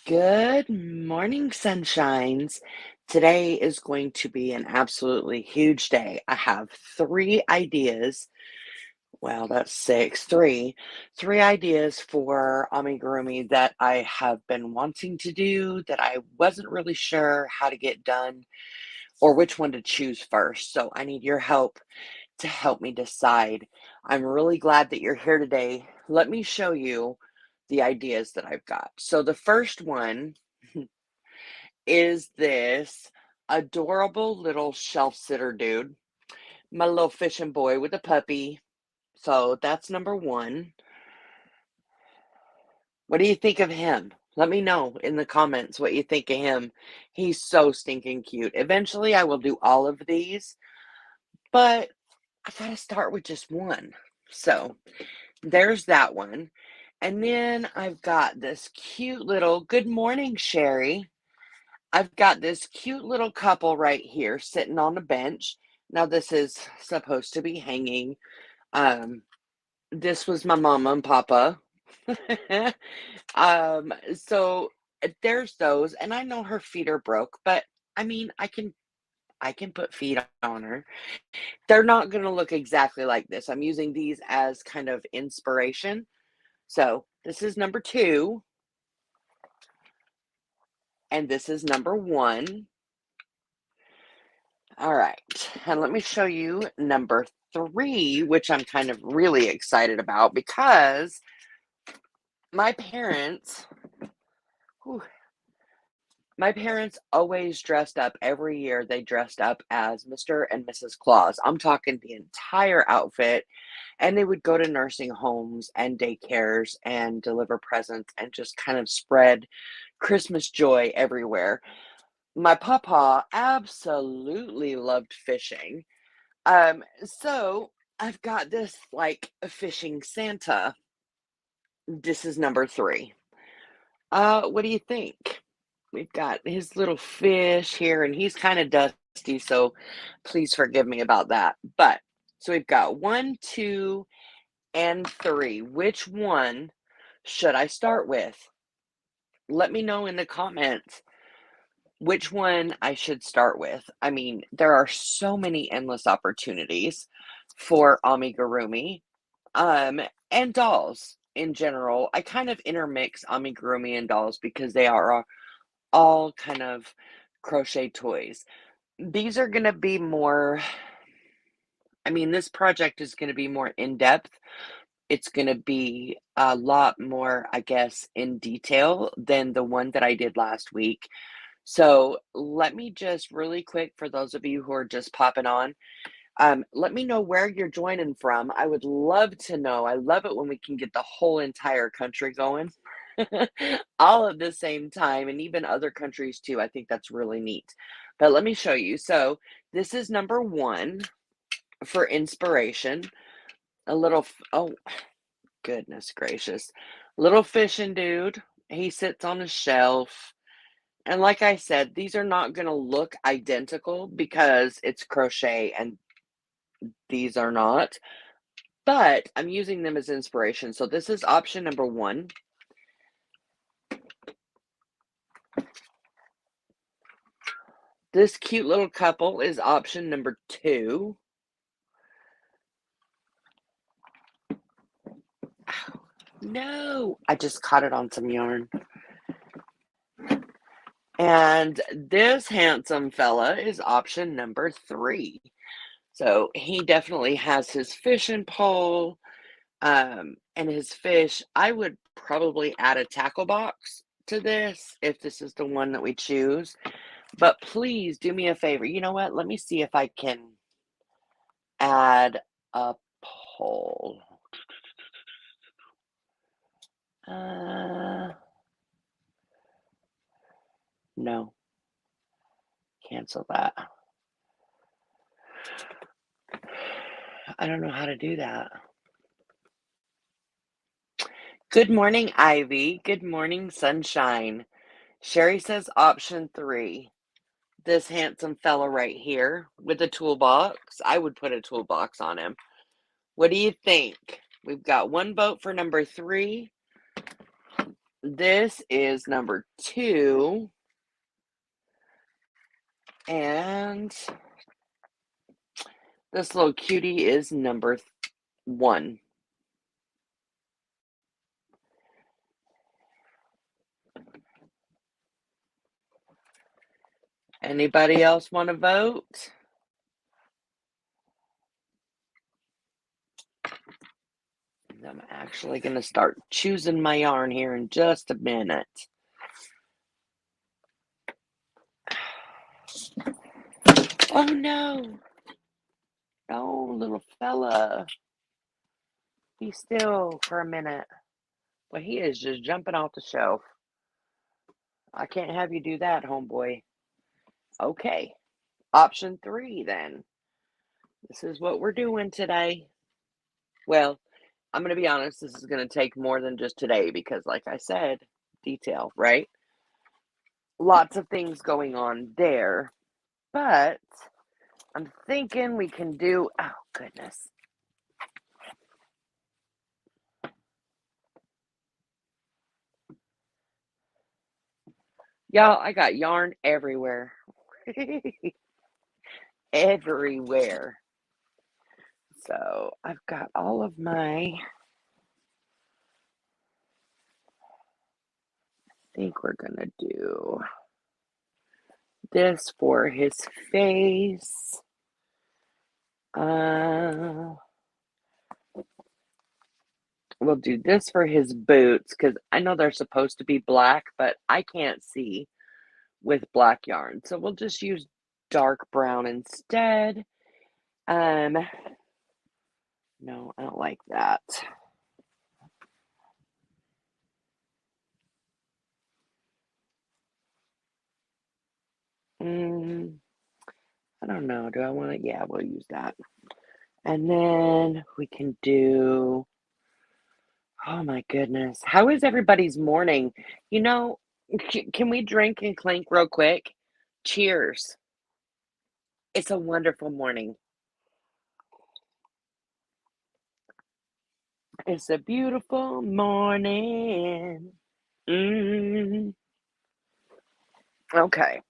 Good morning, sunshines. Today is going to be an absolutely huge day. I have three ideas. Well, that's six, three ideas for amigurumi that I have been wanting to do that I wasn't really sure how to get done or which one to choose first. So I need your help to help me decide. I'm really glad that you're here today. Let me show you the ideas that I've got. So the first one is this adorable little shelf sitter dude, my little fishing boy with a puppy. So that's number one. What do you think of him? Let me know in the comments what you think of him. He's so stinking cute. Eventually, I will do all of these, but I gotta start with just one. So there's that one. And then I've got this cute little good morning, Sherry. I've got this cute little couple right here sitting on a bench. Now, this is supposed to be hanging. Um, this was my mama and papa. So there's those, and I know her feet are broke, but I mean, I can put feet on her. They're not gonna look exactly like this. I'm using these as kind of inspiration. So this is number two, and this is number one. All right, and let me show you number three, which I'm kind of really excited about because my parents, whew, my parents always dressed up every year. They dressed up as Mr. and Mrs. Claus. I'm talking the entire outfit, and they would go to nursing homes and daycares and deliver presents and just kind of spread Christmas joy everywhere. My papa absolutely loved fishing. So I've got this like fishing Santa. This is number three. What do you think? We've got his little fish here, and he's kind of dusty, so please forgive me about that. But so we've got one, two, and three. Which one should I start with? Let me know in the comments which one I should start with. I mean, there are so many endless opportunities for amigurumi, um, and dolls in general. I kind of intermix amigurumi and dolls because they are all kind of crochet toys. These are gonna be more I mean, this project is gonna be more in-depth. It's gonna be a lot more, I guess, in detail than the one that I did last week. So let me just really quick, for those of you who are just popping on, let me know where you're joining from. I would love to know. I love it when we can get the whole entire country going all at the same time, and even other countries too. I think that's really neat. But let me show you. So this is number one for inspiration. A little, oh, goodness gracious. Little fishing dude. He sits on a shelf. And like I said, these are not going to look identical because it's crochet and these are not, but I'm using them as inspiration. So this is option number one. This cute little couple is option number two. Ow, no, I just caught it on some yarn. And this handsome fella is option number three. So he definitely has his fishing pole, and his fish. I would probably add a tackle box to this if this is the one that we choose. But please do me a favor. You know what? Let me see if I can add a pole. Uh, no, cancel that. I don't know how to do that. Good morning, Ivy. Good morning, sunshine. Sherry says option three. This handsome fella right here with a toolbox. I would put a toolbox on him. What do you think? We've got one vote for number three. This is number 2. And this little cutie is number 1. Anybody else want to vote? I'm actually going to start choosing my yarn here in just a minute. Oh no! No, little fella. Be still for a minute. Well, he is just jumping off the shelf. I can't have you do that, homeboy. Okay. Option 3, then. This is what we're doing today. Well, I'm going to be honest, this is going to take more than just today because, like I said, detail, right? Lots of things going on there. But I'm thinking we can do, oh, goodness. Y'all, I got yarn everywhere. Everywhere. So I've got all of my, I think we're going to do this for his face. We'll do this for his boots because I know they're supposed to be black, but I can't see with black yarn. So we'll just use dark brown instead. No, I don't like that. I don't know. Do I want to? Yeah, we'll use that. And then we can do, oh my goodness. How is everybody's morning? You know, can we drink and clink real quick? Cheers. It's a wonderful morning. It's a beautiful morning. Okay.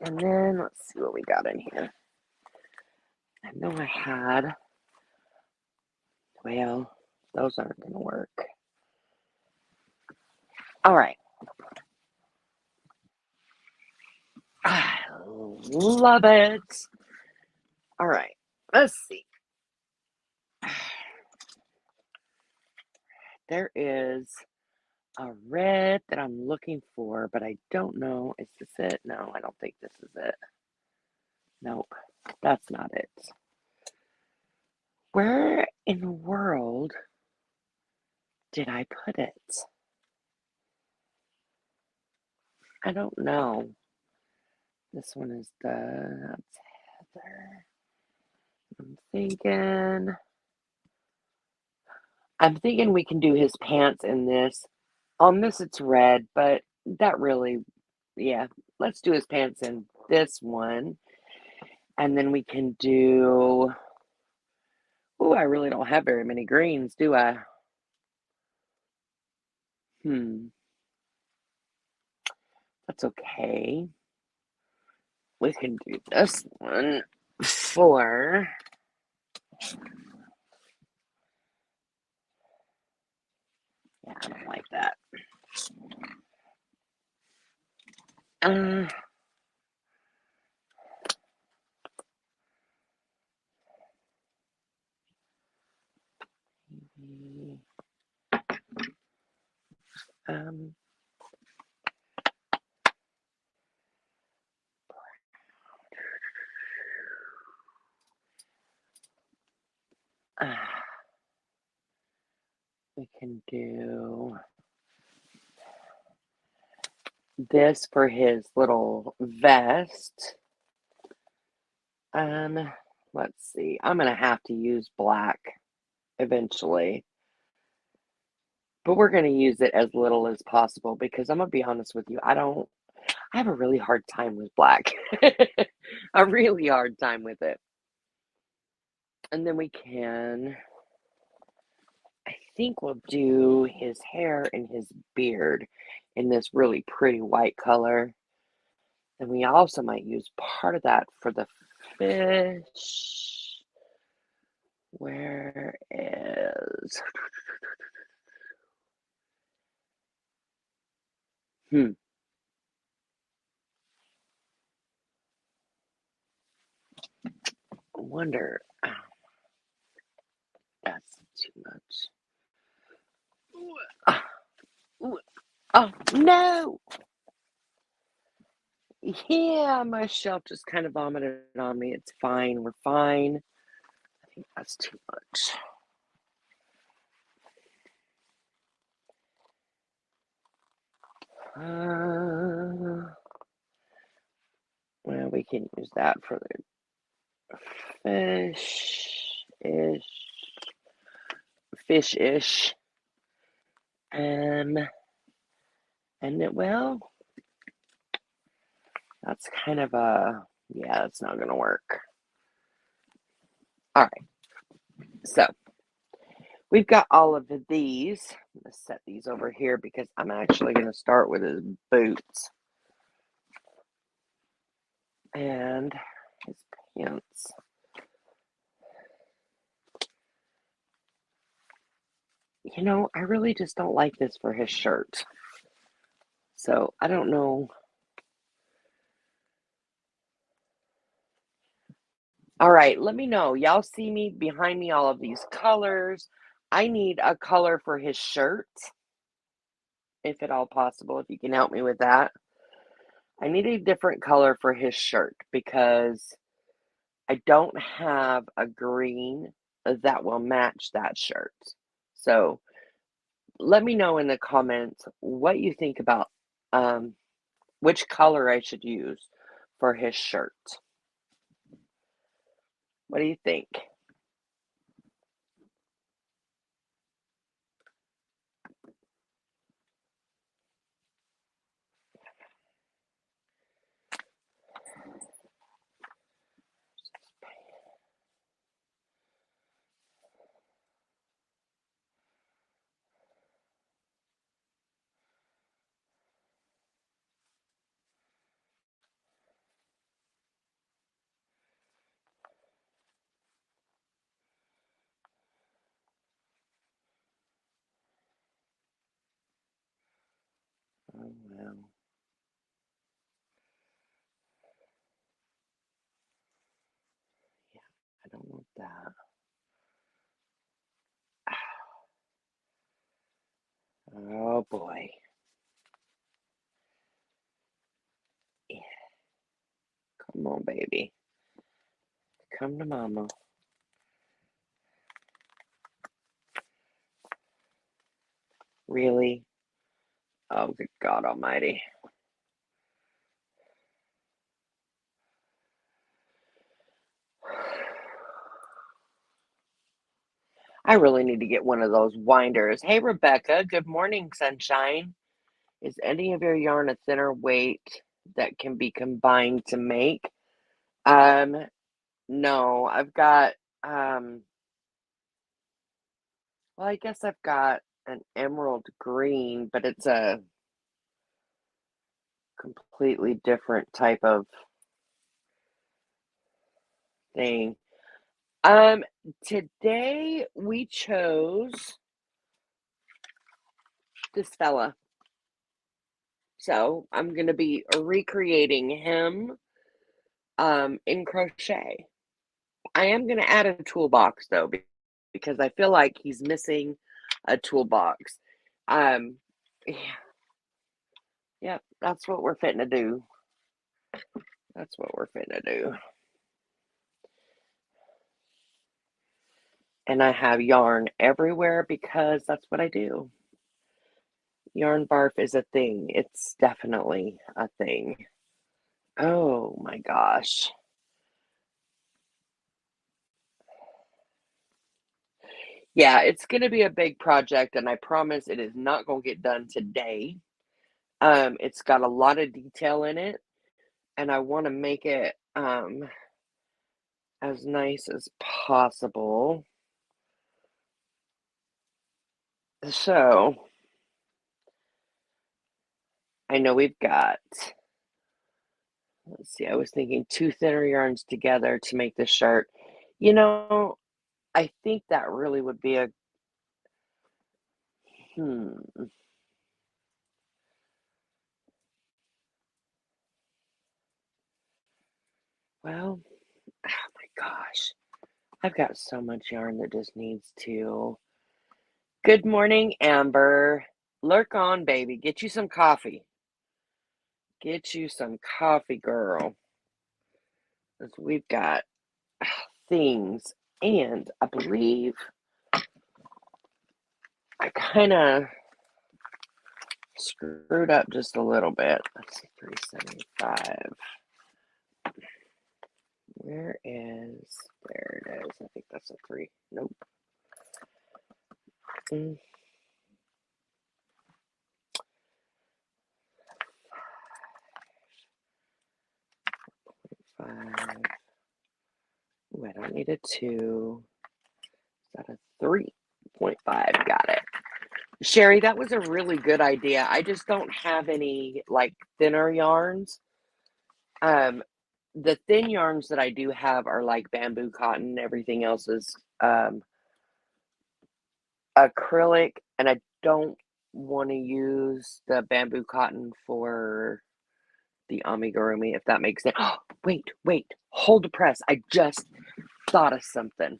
And then let's see what we got in here. I know I had, well, those aren't going to work. All right. I love it. All right. Let's see. There is a red that I'm looking for, but I don't know. Is this it? No, I don't think this is it. Nope, that's not it. Where in the world did I put it? I don't know. This one is that's Heather. I'm thinking we can do his pants in this. On this it's red, but that really, yeah, let's do his pants in this one. And then we can do, oh, I really don't have very many greens, do I? That's okay. We can do this one for, yeah, I don't like that. We can do this for his little vest. Let's see. I'm gonna have to use black eventually, but we're gonna use it as little as possible because I'm gonna be honest with you. I have a really hard time with black. A really hard time with it. And then we can, I think we'll do his hair and his beard in this really pretty white color. And we also might use part of that for the fish. Where is... I wonder. Oh, that's too much. Ah, ooh, oh, no! Yeah, my shelf just kind of vomited on me. It's fine. We're fine. I think that's too much. Well, we can use that for the fish-ish. And well, that's kind of yeah, that's not gonna work. All right, so we've got all of these. I'm gonna set these over here because I'm actually gonna start with his boots and his pants. You know, I really just don't like this for his shirt. So I don't know. All right, let me know. Y'all see me behind me, all of these colors. I need a color for his shirt, if at all possible, if you can help me with that. I need a different color for his shirt because I don't have a green that will match that shirt. So let me know in the comments what you think about which color I should use for his shirt. What do you think? Oh, well. Yeah, I don't want that. Oh boy. Yeah, come on, baby. Come to mama. Really? Oh, good God Almighty. I really need to get one of those winders. Hey, Rebecca. Good morning, sunshine. Is any of your yarn a thinner weight that can be combined to make? Um, no, I've got, well, I guess I've got an emerald green, but it's a completely different type of thing. Um, Today we chose this fella. So I'm gonna be recreating him in crochet. I am gonna add a toolbox though, because I feel like he's missing a toolbox. Um, yeah, yep, that's what we're fitting to do. That's what we're fitting to do. And I have yarn everywhere because that's what I do. Yarn barf is a thing. It's definitely a thing. Oh my gosh. Yeah, it's going to be a big project, and I promise it is not going to get done today. It's got a lot of detail in it, and I want to make it as nice as possible. So I know we've got, let's see, I was thinking two thinner yarns together to make this shirt. You know, I think that really would be a, hmm, well, oh my gosh. I've got so much yarn that just needs to. Good morning, Amber. Lurk on, baby. Get you some coffee. Get you some coffee, girl. 'Cause we've got things, and I believe I kind of screwed up just a little bit. Let's see, 375. Where is, there it is. I think that's a 3. Nope. Mm, 5. Ooh, I don't need a 2. Is that a 3.5? Got it. Sherry, that was a really good idea. I just don't have any like thinner yarns. Um, the thin yarns that I do have are like bamboo cotton. Everything else is acrylic, and I don't want to use the bamboo cotton for the amigurumi, if that makes sense. Oh, wait, hold the press. I just thought of something.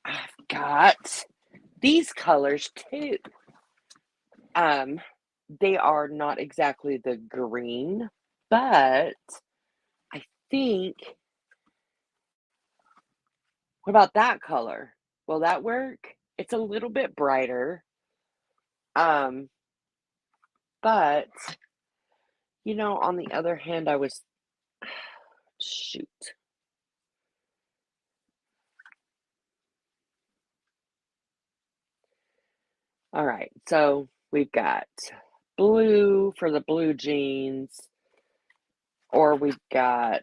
I've got these colors too. They are not exactly the green, but I think, what about that color? Will that work? It's a little bit brighter. Um, but on the other hand, I was shoot. All right, so we've got blue for the blue jeans, or we've got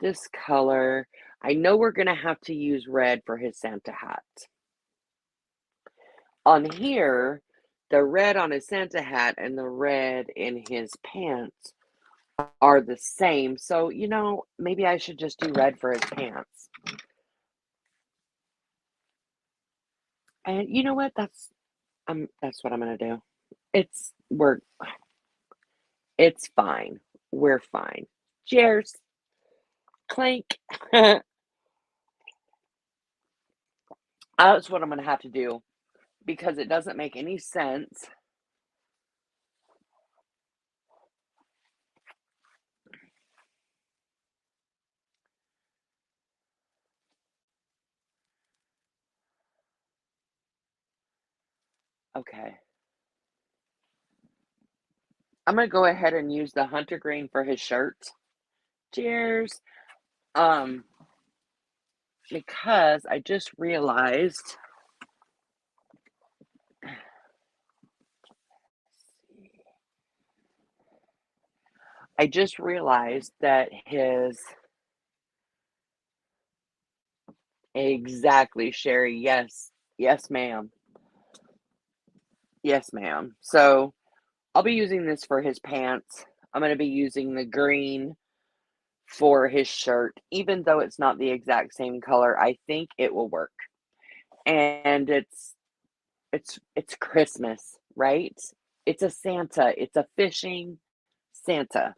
this color. I know we're gonna have to use red for his Santa hat. On here, the red on his Santa hat and the red in his pants are the same. So, maybe I should just do red for his pants. And you know what? That's what I'm gonna do. It's we're it's fine. We're fine. Cheers. Clink. That's what I'm gonna have to do because it doesn't make any sense. Okay. I'm gonna go ahead and use the hunter green for his shirt. Cheers. Um, because I just realized that his exactly, Sherry. Yes. Yes, ma'am. Yes, ma'am. So I'll be using this for his pants. I'm going to be using the green for his shirt. Even though it's not the exact same color, I think it will work. And it's Christmas, right? It's a Santa. It's a fishing Santa.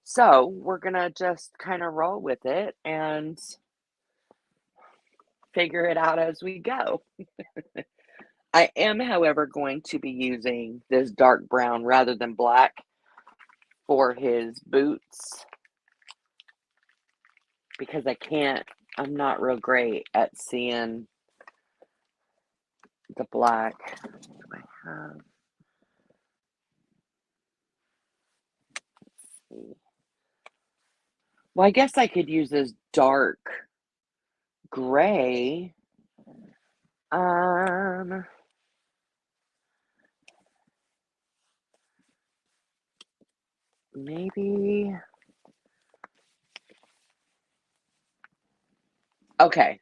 So we're going to just kind of roll with it and figure it out as we go. I am, however, going to be using this dark brown rather than black for his boots because I'm not real great at seeing the black. Do I have? Well, I guess I could use this dark gray. Um, Maybe. Okay,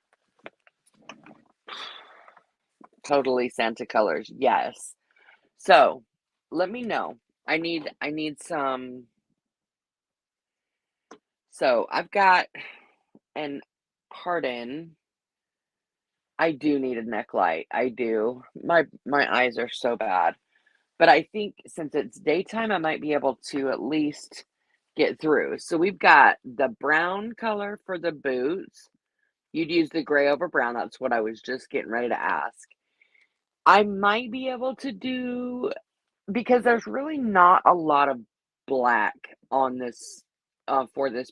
totally Santa colors. Yes. So, let me know. I need some. So, I've got and pardon, I do need a neck light. I do. My eyes are so bad. But I think since it's daytime, I might be able to at least get through. So we've got the brown color for the boots. You'd use the gray over brown. That's what I was just getting ready to ask. I might be able to do because there's really not a lot of black on this for this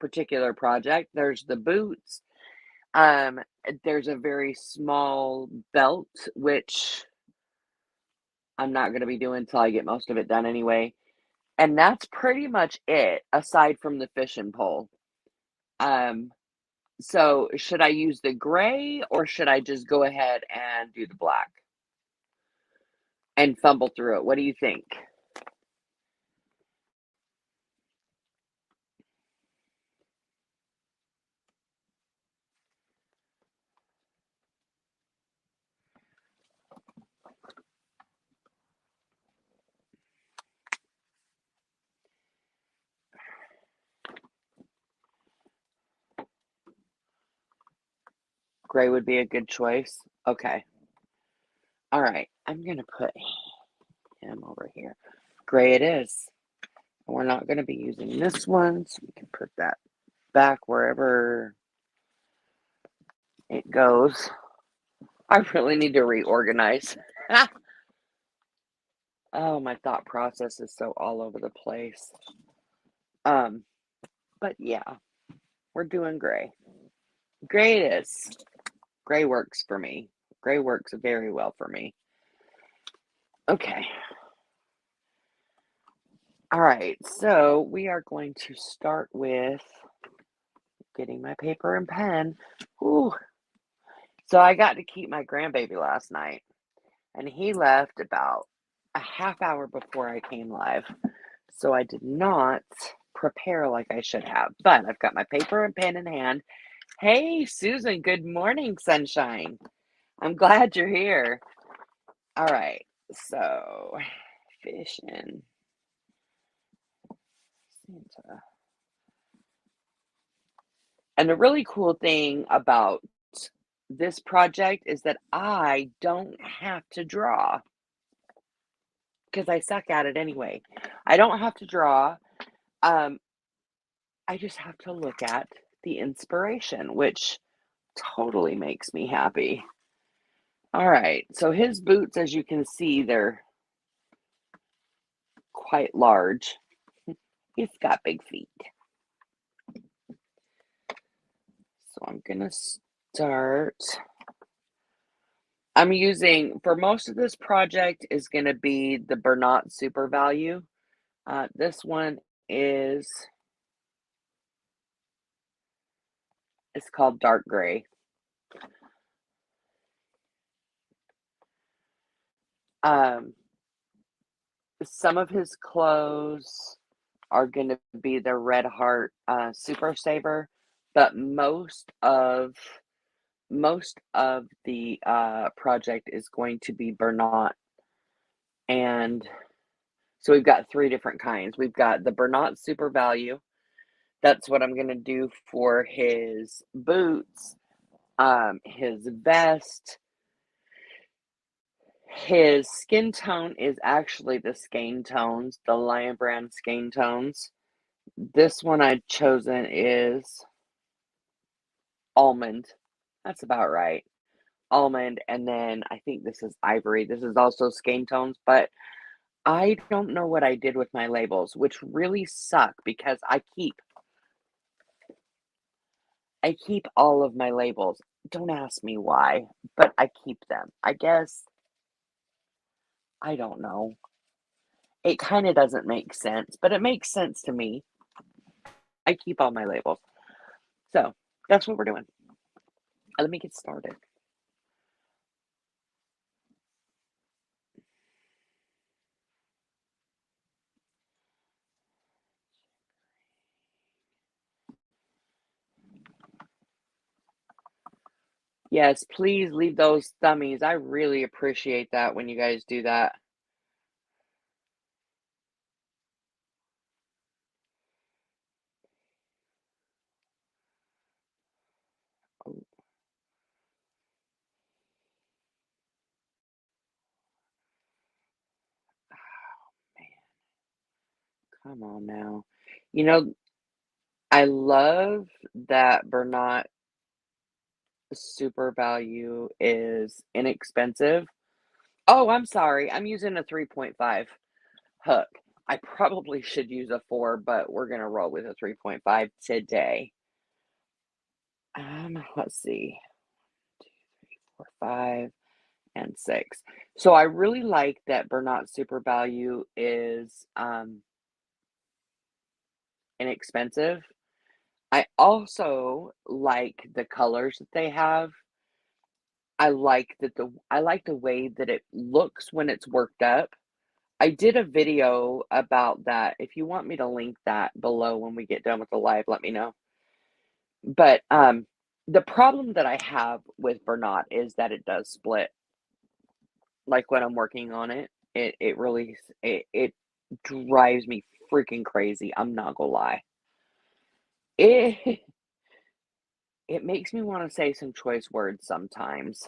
particular project. There's the boots. Um, there's a very small belt, which I'm not going to be doing until I get most of it done anyway. And that's pretty much it, aside from the fishing pole. Um, so should I use the gray or should I just go ahead and do the black and fumble through it? What do you think? Gray would be a good choice. Okay. All right. I'm going to put him over here. Gray it is. We're not going to be using this one, so we can put that back wherever it goes. I really need to reorganize. Oh, my thought process is so all over the place. Um, but yeah, we're doing gray. Gray it is. Gray works for me. Gray works very well for me. Okay. All right. So we are going to start with getting my paper and pen. Ooh. So I got to keep my grandbaby last night, and he left about a half hour before I came live. So I did not prepare like I should have, but I've got my paper and pen in hand. Hey, Susan, good morning, sunshine. I'm glad you're here. All right, so fish and Santa. And the really cool thing about this project is that I don't have to draw because I suck at it anyway. I don't have to draw. Um, I just have to look at the inspiration, which totally makes me happy. All right, so his boots, as you can see, they're quite large. He's got big feet. So I'm gonna start. I'm using, for most of this project is gonna be the Bernat Super Value. This one is, it's called Dark Gray. Um, some of his clothes are gonna be the Red Heart Super Saver, but most of the project is going to be Bernat. And so we've got three different kinds. We've got the Bernat Super Value. That's what I'm going to do for his boots, his vest. His skin tone is actually the Skane tones, the Lion Brand Skane tones. This one I've chosen is almond. That's about right. Almond, and then I think this is ivory. This is also Skane tones, but I don't know what I did with my labels, which really suck because I keep all of my labels. Don't ask me why, but I keep them. I guess I don't know. It kind of doesn't make sense, but it makes sense to me. I keep all my labels. So, that's what we're doing. Let me get started. Yes, please leave those thummies. I really appreciate that when you guys do that. Oh, man, come on now. You know, I love that Bernat Super Value is inexpensive. Oh, I'm sorry. I'm using a 3.5 hook. I probably should use a 4, but we're gonna roll with a 3.5 today. Let's see. 2, 3, 4, 5, and 6. So I really like that Bernat Super Value is inexpensive. I also like the colors that they have. I like the way that it looks when it's worked up. I did a video about that. If you want me to link that below when we get done with the live, let me know. But the problem that I have with Bernat is that it does split. Like when I'm working on it, it really it drives me freaking crazy. I'm not gonna lie. It it makes me want to say some choice words sometimes.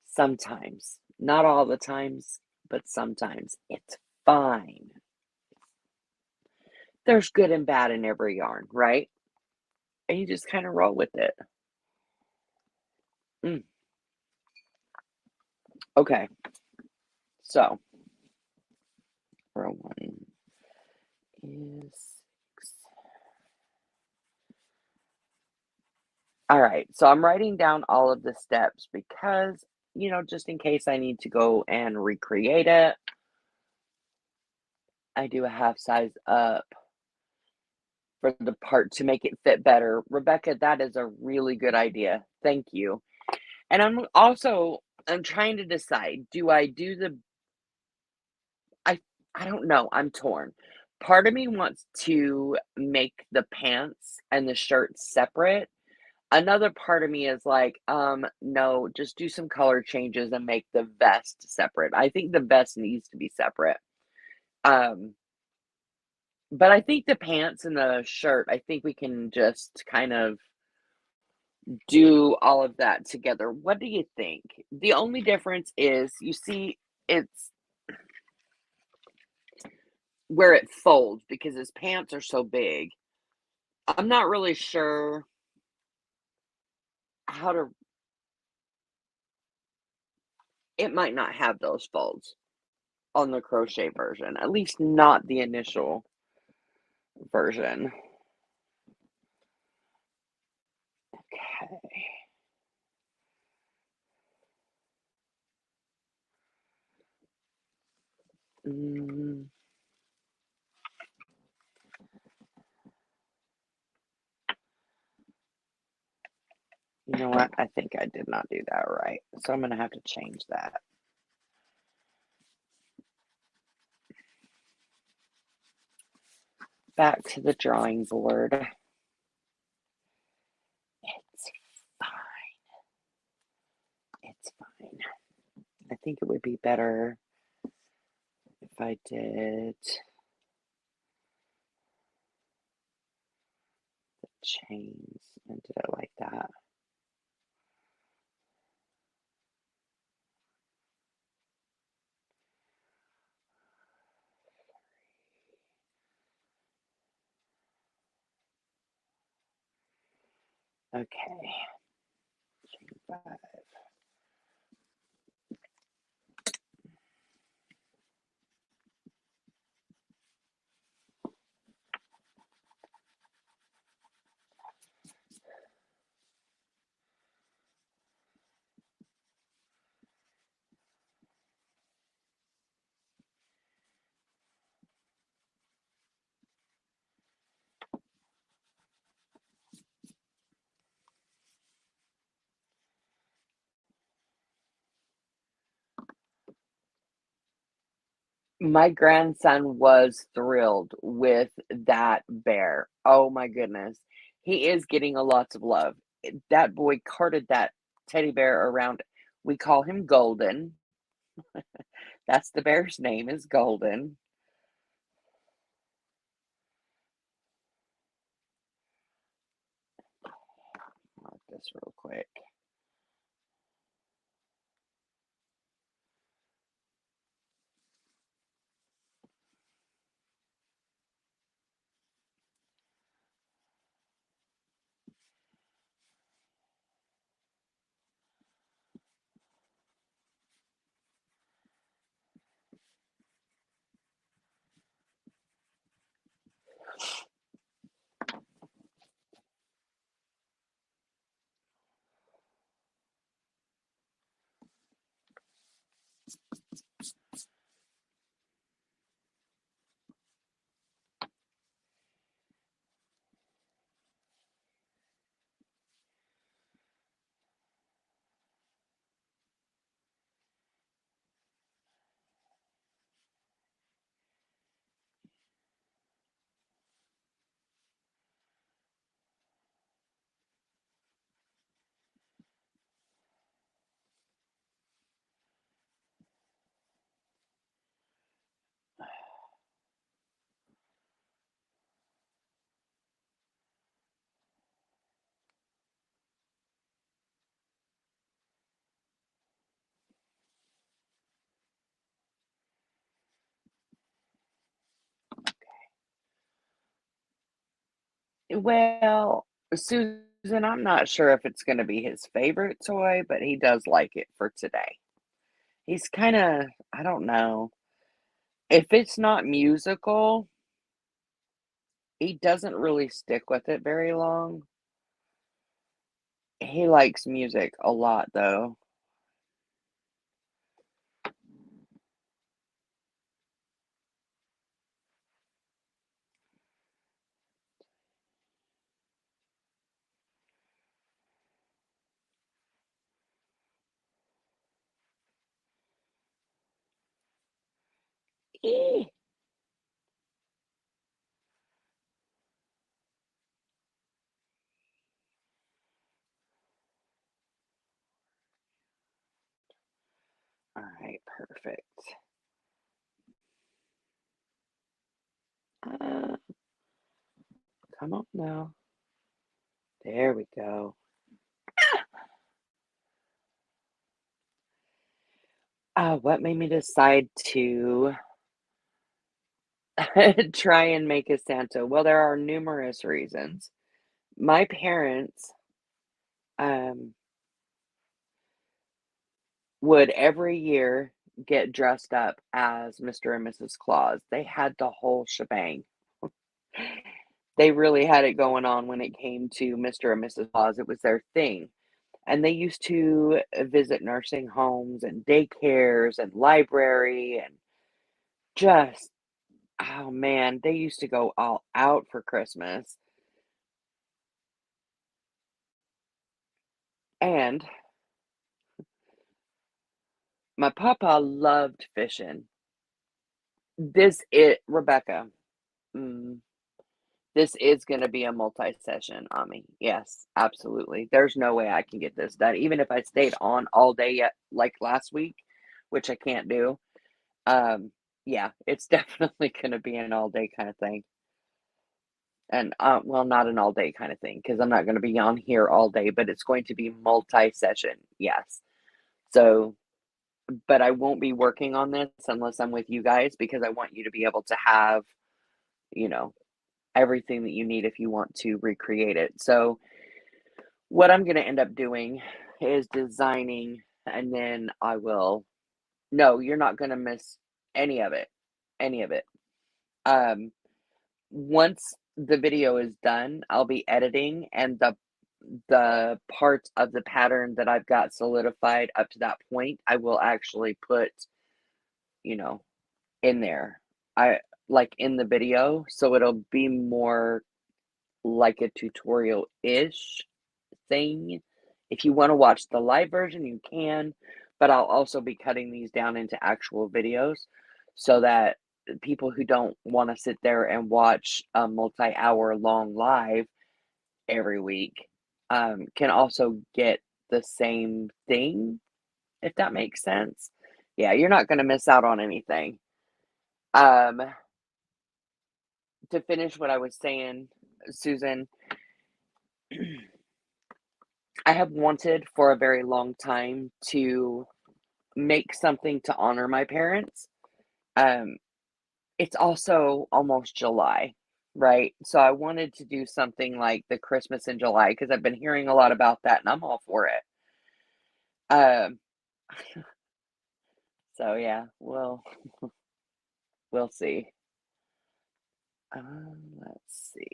Sometimes. Not all the times, but sometimes. It's fine. There's good and bad in every yarn, right? And you just kind of roll with it. Mm, okay, so row one is 6. All right, so I'm writing down all of the steps because, just in case I need to go and recreate it, I do a half size up for the part to make it fit better. Rebecca, that is a really good idea. Thank you. And I'm trying to decide, do I do I I don't know, I'm torn. Part of me wants to make the pants and the shirt separate. Another part of me is like, no, just do some color changes and make the vest separate. I think the vest needs to be separate. Um, but I think the pants and the shirt, I think we can just kind of do all of that together. What do you think? The only difference is, you see, it's where it folds because his pants are so big. I'm not really sure how to, it might not have those folds on the crochet version, at least not the initial version. Okay. Mm, you know what? I think I did not do that right. So I'm going to have to change that. Back to the drawing board. It's fine. It's fine. I think it would be better if I did the chains and did it like that. Okay. Chain 5. My grandson was thrilled with that bear. Oh my goodness. He is getting a lots of love. That boy carted that teddy bear around. We call him Golden. That's the bear's name is Golden. Mark this real quick. Well, Susan, I'm not sure if it's gonna be his favorite toy, but he does like it for today. He's kinda, I don't know. If it's not musical, he doesn't really stick with it very long. He likes music a lot, though. Eh. Alright, perfect. Uh, come on now. There we go. What made me decide to try and make a Santa? Well, there are numerous reasons. My parents, um, would every year get dressed up as Mr. and Mrs. Claus. They had the whole shebang. They really had it going on when it came to Mr. and Mrs. Claus. It was their thing. And they used to visit nursing homes and daycares and library and just, oh man, they used to go all out for Christmas. And my papa loved fishing. Rebecca, mm, this is gonna be a multi-session, Ami. Yes, absolutely. There's no way I can get this done, even if I stayed on all day yet like last week, which I can't do. Um, yeah, it's definitely gonna be an all day kinda thing. And, well, not an all day kinda thing thing, because 'cause I'm not gonna be on here all day, but it's going to be multi-session, yes. So, but I won't be working on this unless I'm with you guys because I want you to be able to have, you know, everything that you need if you want to recreate it. So, what I'm gonna end up doing is designing, and then I will no, you're not gonna miss any of it, any of it. Um, once the video is done, I'll be editing, and the parts of the pattern that I've got solidified up to that point, I will actually put, you know, in there. I like in the video, so it'll be more like a tutorial-ish thing. If you wanna watch the live version, you can, but I'll also be cutting these down into actual videos so that people who don't wanna sit there and watch a multi-hour long live every week, can also get the same thing, if that makes sense. Yeah, you're not gonna miss out on anything. Um, to finish what I was saying, Susan, I have wanted for a very long time to make something to honor my parents. Um, it's also almost July, right? So I wanted to do something like the Christmas in July because I've been hearing a lot about that and I'm all for it. Um, so yeah, we'll see. Let's see.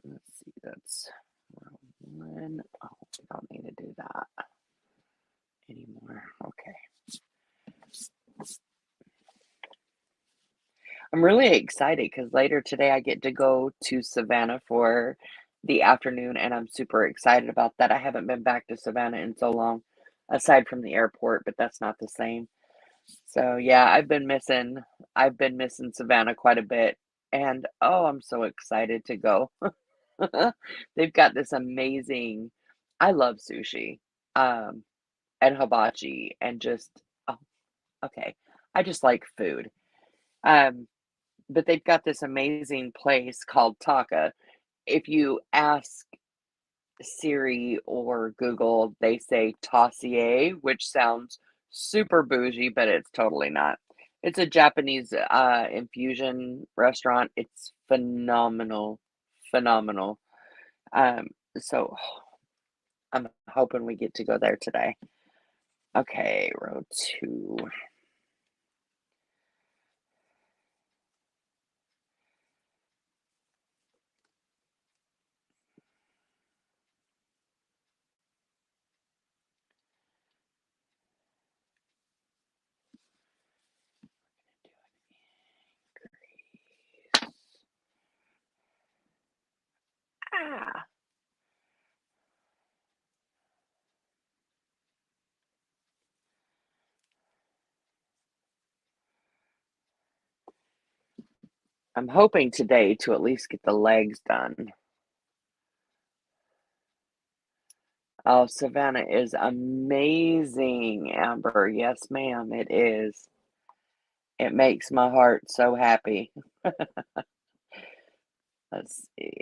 Let's see. That's row one. Oh, we don't need to do that anymore. Okay. I'm really excited because later today I get to go to Savannah for the afternoon, and I'm super excited about that. I haven't been back to Savannah in so long, aside from the airport, but that's not the same. So yeah, I've been missing Savannah quite a bit, and oh, I'm so excited to go. They've got this amazing, I love sushi, um, and hibachi, and just oh, okay. I just like food. Um, but they've got this amazing place called Taka. If you ask Siri or Google, they say Tassier, which sounds super bougie, but it's totally not. It's a Japanese infusion restaurant. It's phenomenal, phenomenal. Um, so I'm hoping we get to go there today. Okay, row two. Ah, I'm hoping today to at least get the legs done. Oh, Savannah is amazing, Amber. Yes, ma'am, it is. It makes my heart so happy. Let's see.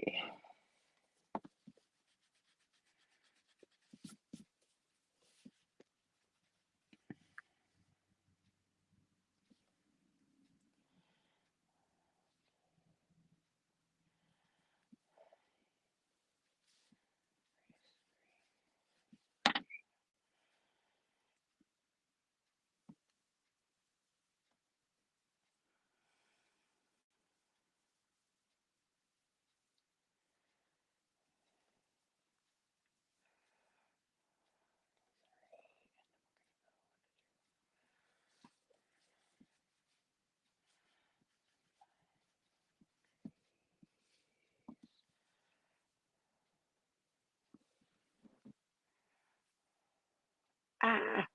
Ah.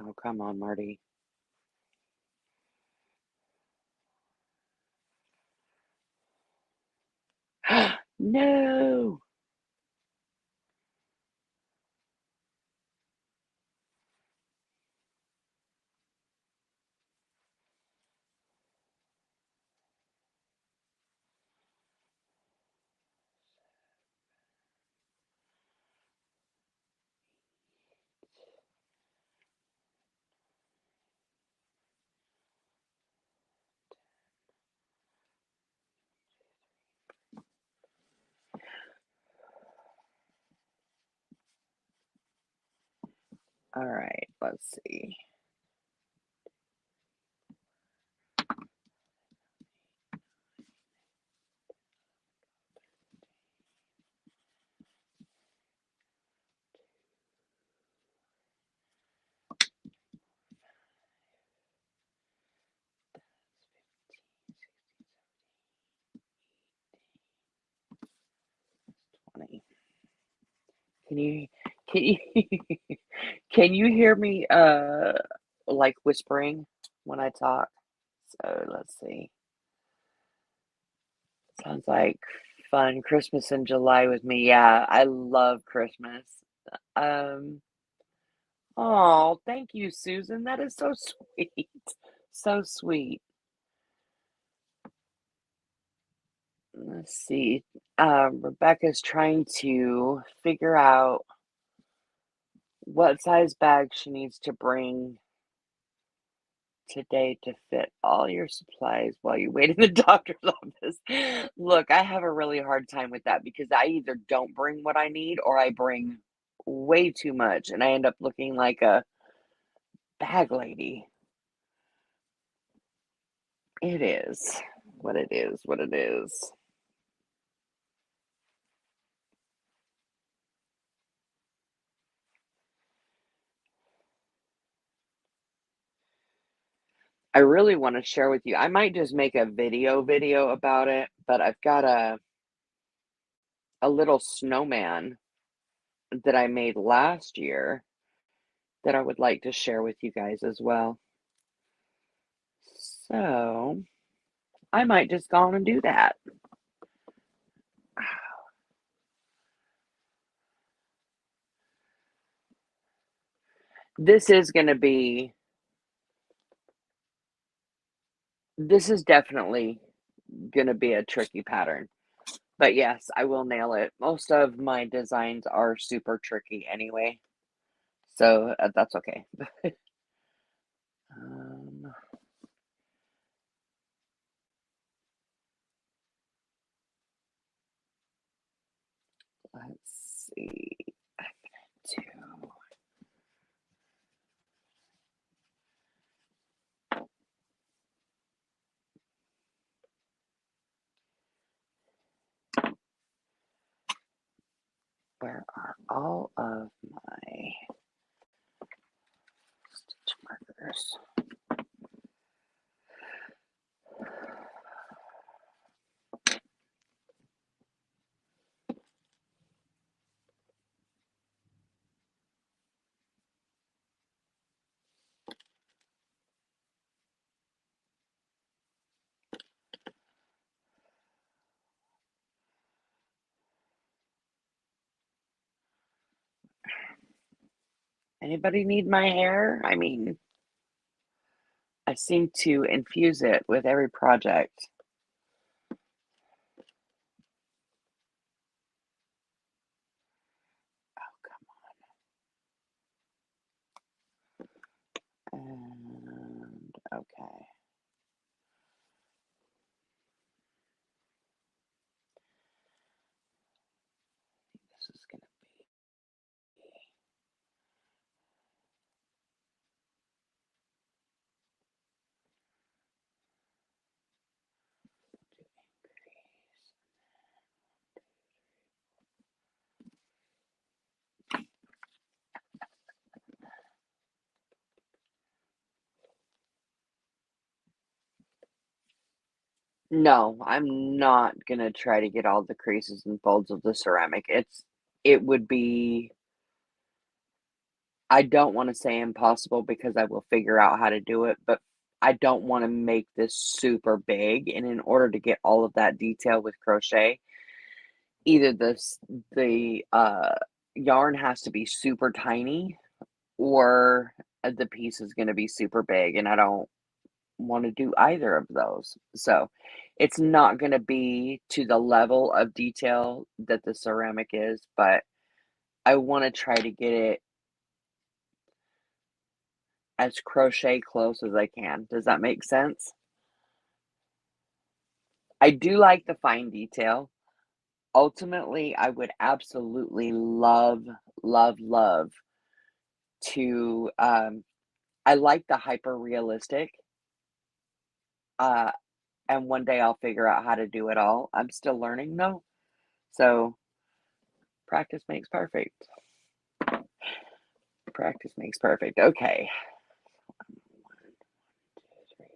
Oh, come on, Marty. No. All right, let's see. Can you Can you can you hear me, like, whispering when I talk? So, let's see. Sounds like fun. Christmas in July with me. Yeah, I love Christmas. Um, oh, thank you, Susan. That is so sweet. So sweet. Let's see. Rebecca's trying to figure out what size bag she needs to bring today to fit all your supplies while you wait in the doctor's office. Look, I have a really hard time with that because I either don't bring what I need or I bring way too much and I end up looking like a bag lady. It is what it is, what it is. I really want to share with you. I might just make a video about it, but I've got a little snowman that I made last year that I would like to share with you guys as well. So, I might just go on and do that. This is gonna be this is definitely gonna be a tricky pattern. But yes, I will nail it. Most of my designs are super tricky anyway, so that's okay. Um, let's see. Two. Where are all of my stitch markers? Anybody need my hair? I mean, I seem to infuse it with every project. And okay. This is gonna be no, I'm not gonna try to get all the creases and folds of the ceramic. It would be I don't want to say impossible because I will figure out how to do it, but I don't want to make this super big. And in order to get all of that detail with crochet, either the yarn has to be super tiny or the piece is going to be super big, and I don't want to do either of those. So it's not going to be to the level of detail that the ceramic is, but I want to try to get it as crochet close as I can. Does that make sense? I do like the fine detail. Ultimately, I would absolutely love, love, love to I like the hyper realistic. Uh and one day I'll figure out how to do it all. I'm still learning though. So practice makes perfect. Practice makes perfect. Okay. 1, 2, 3, 4.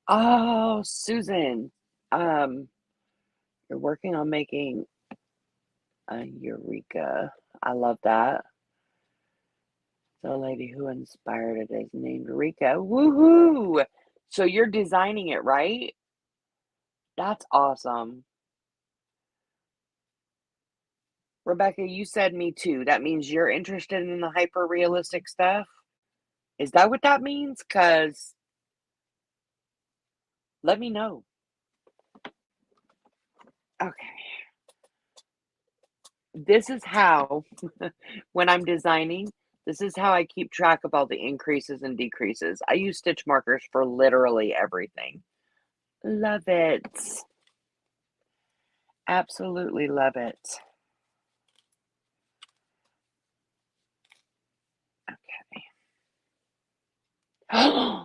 Oh, Susan, um, you're working on making a Eureka. I love that. The lady who inspired it is named Eureka. Woohoo! So you're designing it, right? That's awesome. Rebecca, you said me too. That means you're interested in the hyper realistic stuff? Is that what that means? Because let me know. Okay. This is how, when I'm designing, this is how I keep track of all the increases and decreases. I use stitch markers for literally everything. Love it. Absolutely love it. Okay.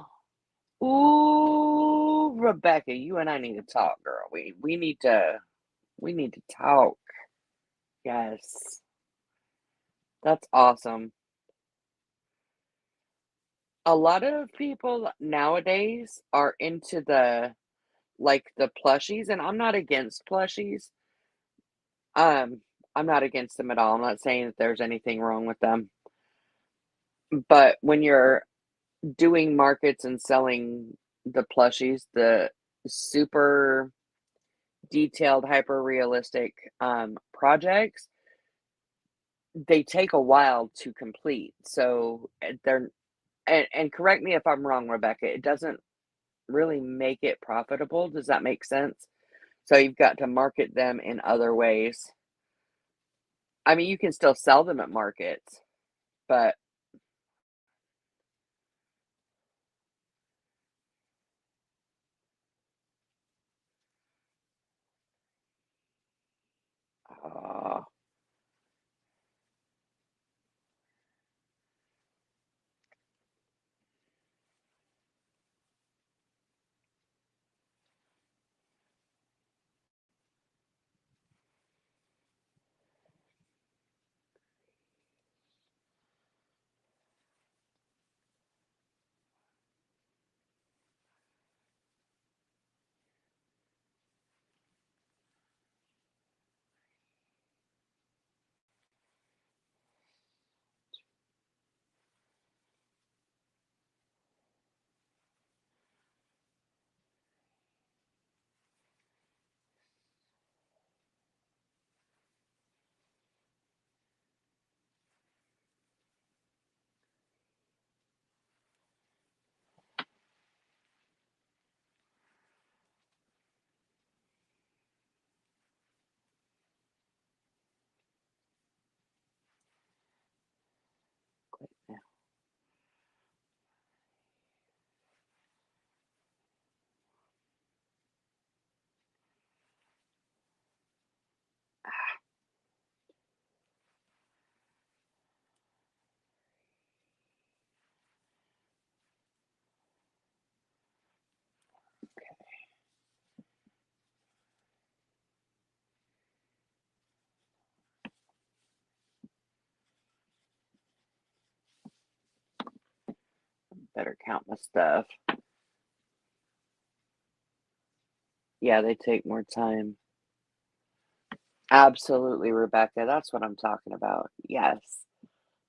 Ooh, Rebecca, you and I need to talk, girl. We need to talk. Yes. That's awesome. A lot of people nowadays are into the plushies, and I'm not against plushies. Um, I'm not against them at all. I'm not saying that there's anything wrong with them. But when you're doing markets and selling the plushies, the super detailed, hyper realistic projects, they take a while to complete. So they're and correct me if I'm wrong, Rebecca, it doesn't really make it profitable. Does that make sense? So you've got to market them in other ways. I mean, you can still sell them at markets, but uh, better count my stuff. Yeah, they take more time. Absolutely, Rebecca. That's what I'm talking about. Yes.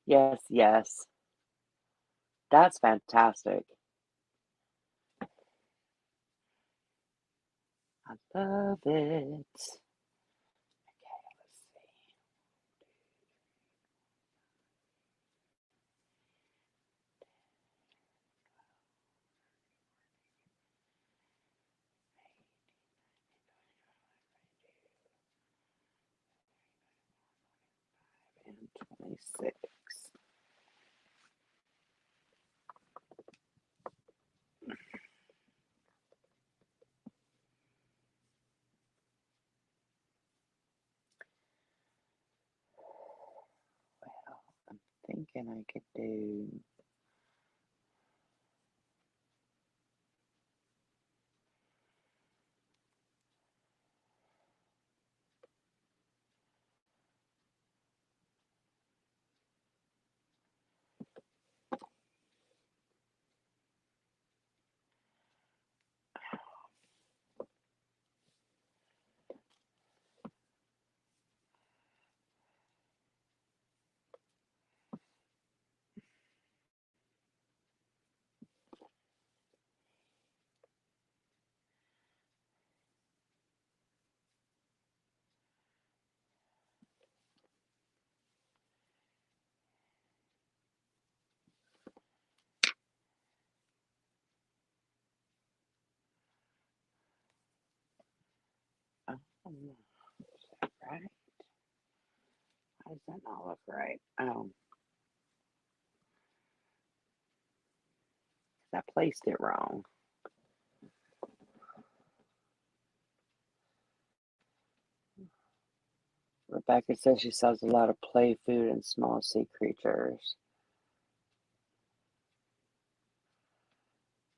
Yes, yes. That's fantastic. I love it. And 26. Well, I'm thinking I could do. Is that right? Why does that not look right? Oh, I placed it wrong. Rebecca says she sells a lot of play food and small sea creatures.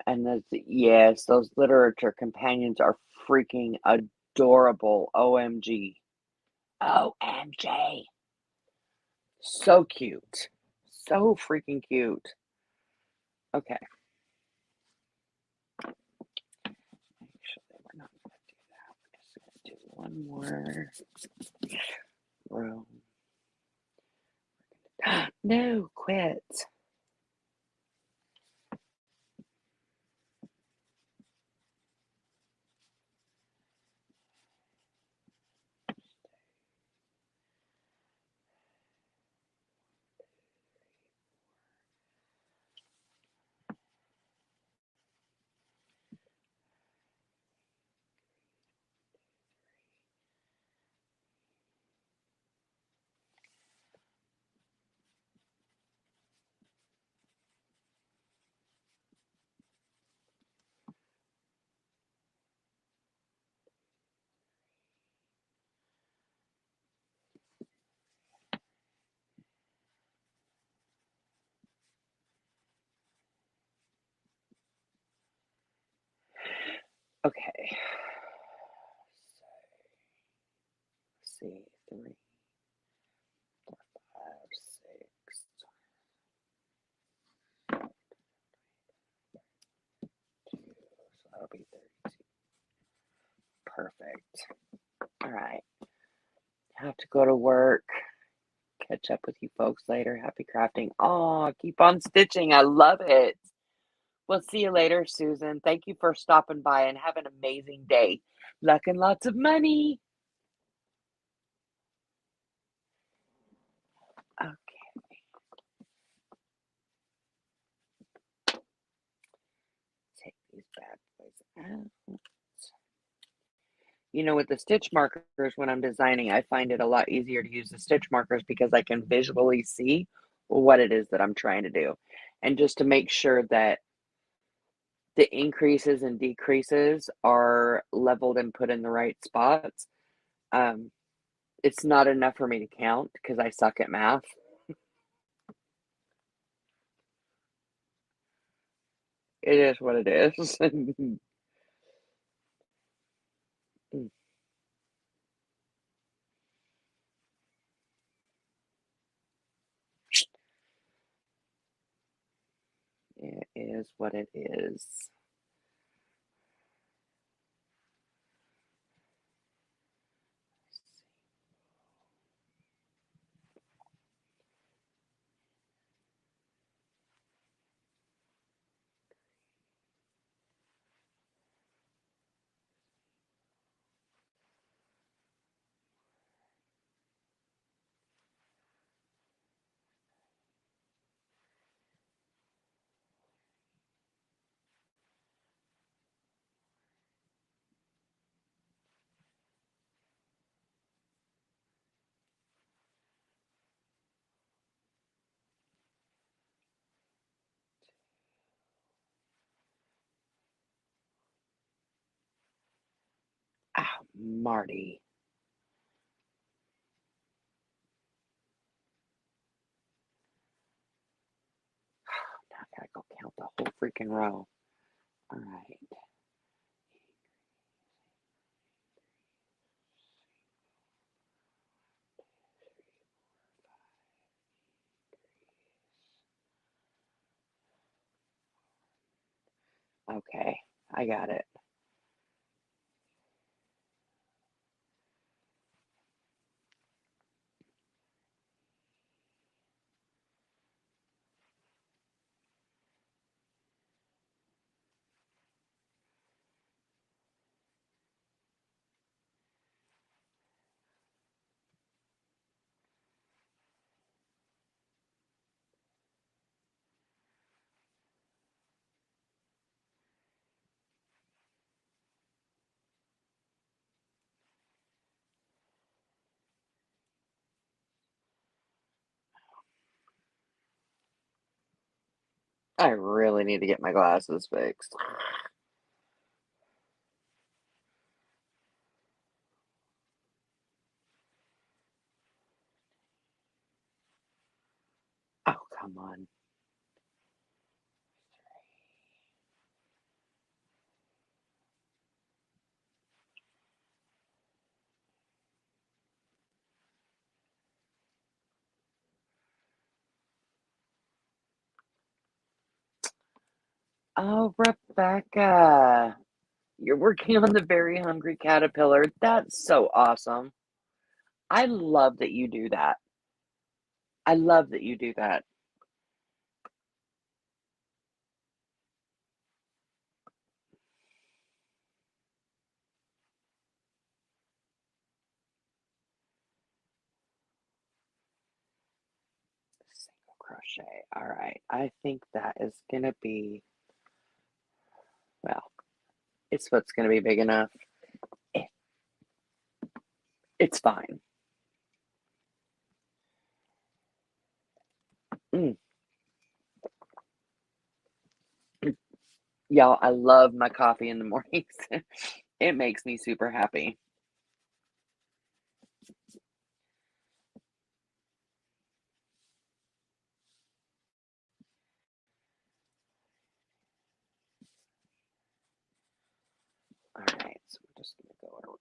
And yes, those literature companions are freaking adorable. OMG. OMG. So cute. So freaking cute. Okay. Actually, we're not going to do that. We're just going to do one more row. No, quit. Okay. Let's see. 3, 4, 5, 6. So that'll be 32. Perfect. All right. Have to go to work. Catch up with you folks later. Happy crafting. Oh, keep on stitching. I love it. We'll see you later, Susan. Thank you for stopping by and have an amazing day. Luck and lots of money. Okay. Take these bad boys out. You know, with the stitch markers, when I'm designing, I find it a lot easier to use the stitch markers because I can visually see what it is that I'm trying to do. And just to make sure that the increases and decreases are leveled and put in the right spots. Um, it's not enough for me to count because I suck at math. It is what it is. It is what it is. Oh, Marty. Now I gotta go count the whole freaking row. All right. Okay, I got it. I really need to get my glasses fixed. Oh, come on. Oh, Rebecca, you're working on the Very Hungry Caterpillar. That's so awesome. I love that you do that. I love that you do that. Single crochet. All right. I think that is going to be, well, it's what's going to be big enough. It, it's fine. Mm. Y'all, I love my coffee in the mornings. It makes me super happy. All right, so we're just going to go around.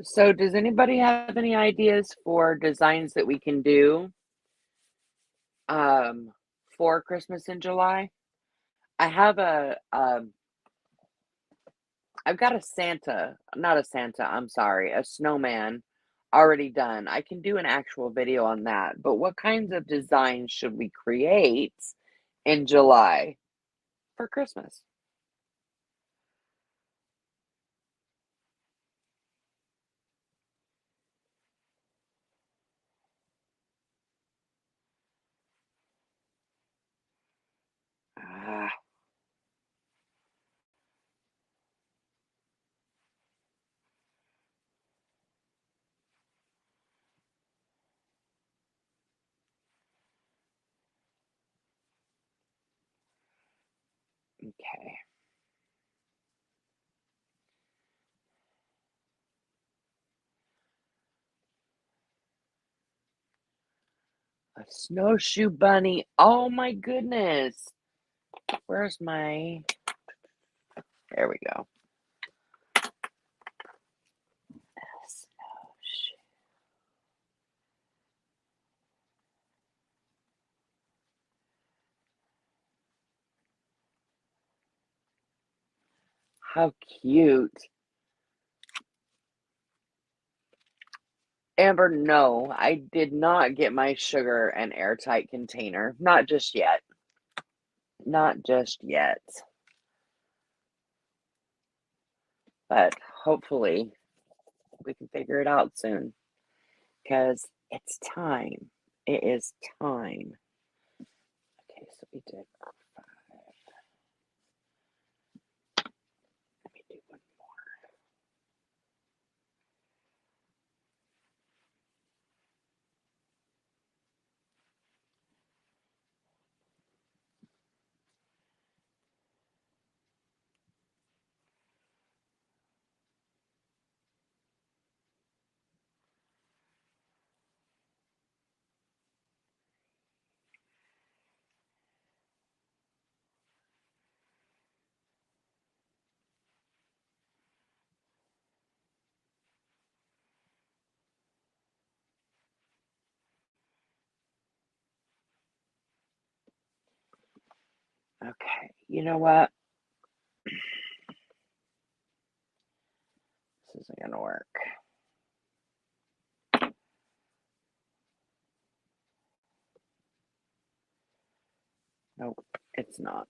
So, does anybody have any ideas for designs that we can do um, for Christmas in July? I have I've got a Santa, not a Santa, I'm sorry, a snowman already done. I can do an actual video on that, but what kinds of designs should we create in July for Christmas? Ah, okay. A snowshoe bunny. Oh my goodness. Where's my, there we go. Snowshoe. How cute. Amber, no, I did not get my sugar an airtight container. Not just yet. Not just yet. But hopefully we can figure it out soon because it's time. It is time. Okay, so we did 5. Let me do one more. Okay, you know what? This isn't going to work. Nope, it's not.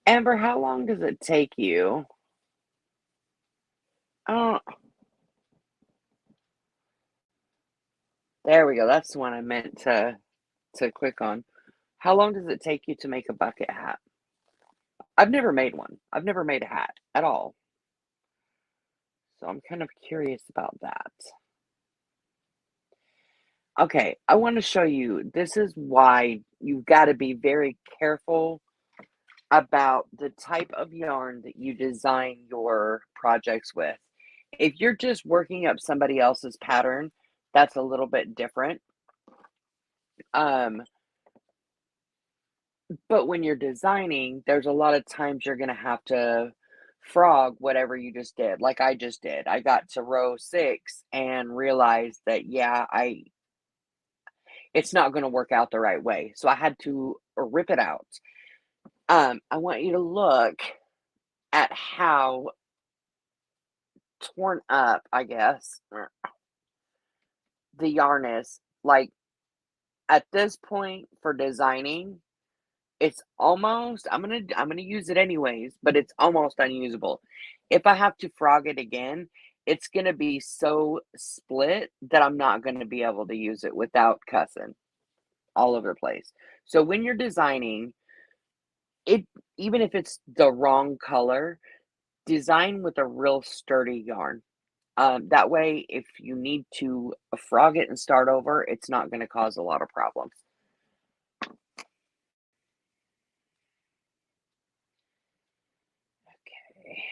Amber, how long does it take you? Oh, there we go. That's the one I meant to click on. How long does it take you to make a bucket hat? I've never made one. I've never made a hat at all. So I'm kind of curious about that. Okay, I want to show you. This is why you've got to be very careful about the type of yarn that you design your projects with. If you're just working up somebody else's pattern, that's a little bit different. Um, but when you're designing, there's a lot of times you're going to have to frog whatever you just did, like I just did. I got to row 6 and realized that, yeah, it's not going to work out the right way. So I had to rip it out. I want you to look at how torn up, I guess, the yarn is. Like at this point for designing, it's almost I'm gonna use it anyways, but it's almost unusable. If I have to frog it again, it's gonna be so split that I'm not gonna be able to use it without cussing all over the place. So when you're designing it, even if it's the wrong color, design with a real sturdy yarn. That way, if you need to frog it and start over, it's not going to cause a lot of problems. Okay.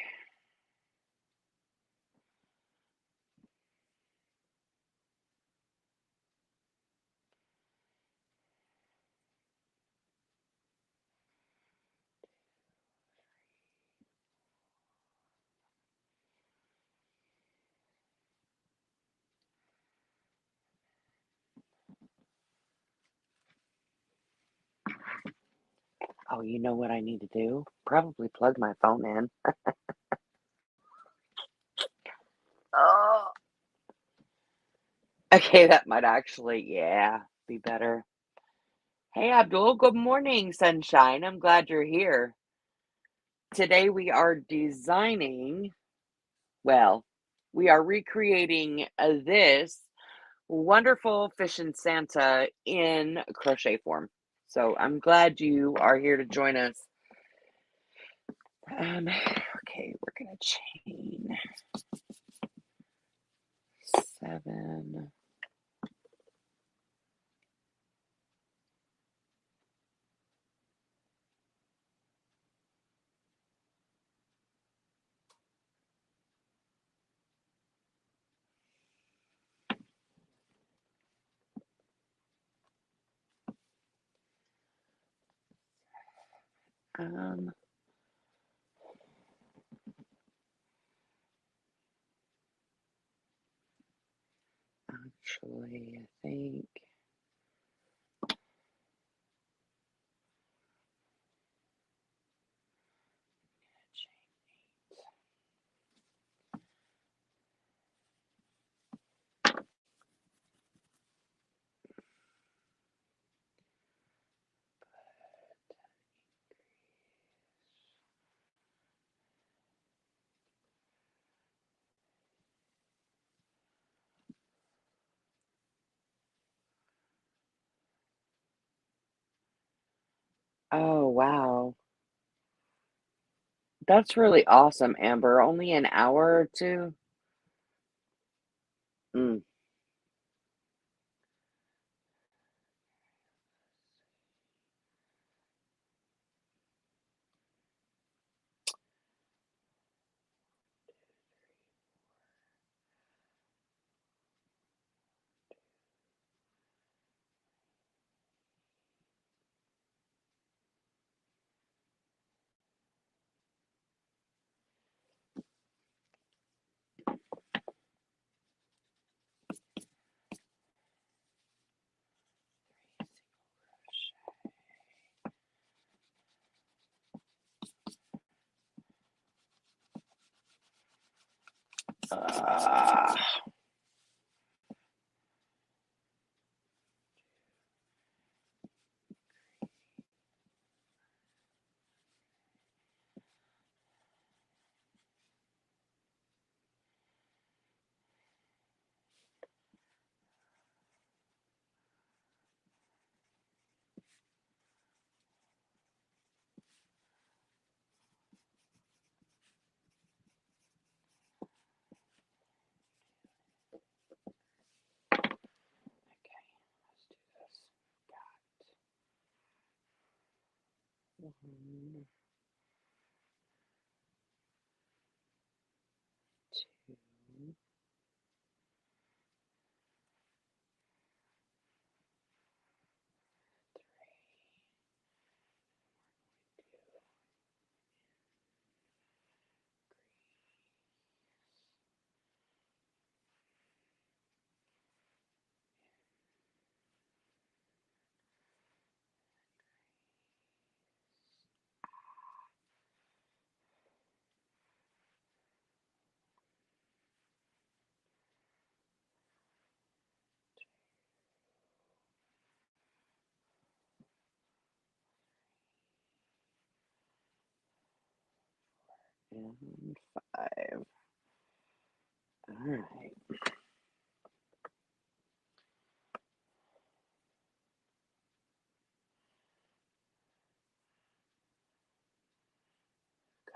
Oh, you know what I need to do? Probably plug my phone in. Oh. Okay, that might actually, yeah, be better. Hey, Abdul, good morning, sunshine. I'm glad you're here. Today we are designing, well, we are recreating this wonderful fish and Santa in crochet form. So I'm glad you are here to join us. Okay, we're gonna chain 7. Um, actually, I think Oh, wow. That's really awesome, Amber. Only an hour or 2? Mm. Ah, okay, let's do this. Got 1, 2, and 5. Alright,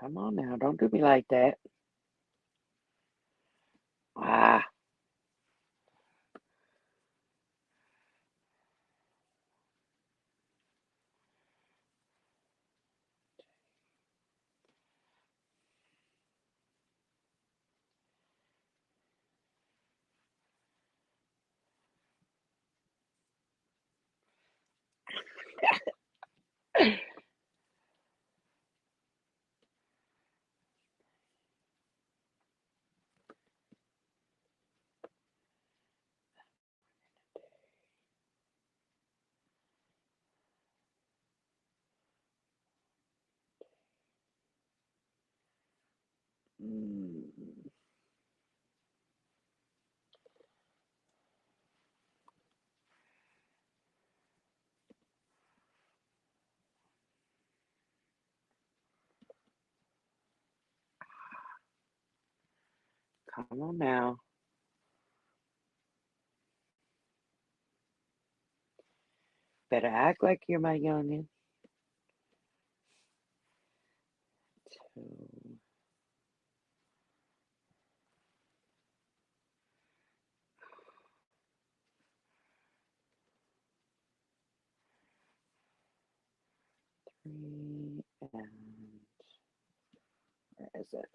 come on now, don't do me like that. Ah, mm, come on now. Better act like you're my youngin'. 2, three, and where is it?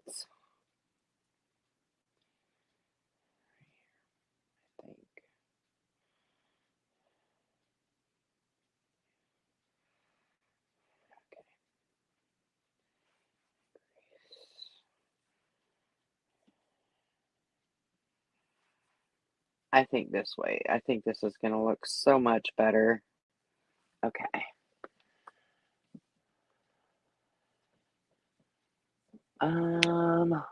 I think. Okay. I think this way. I think this is gonna look so much better. Okay. Um,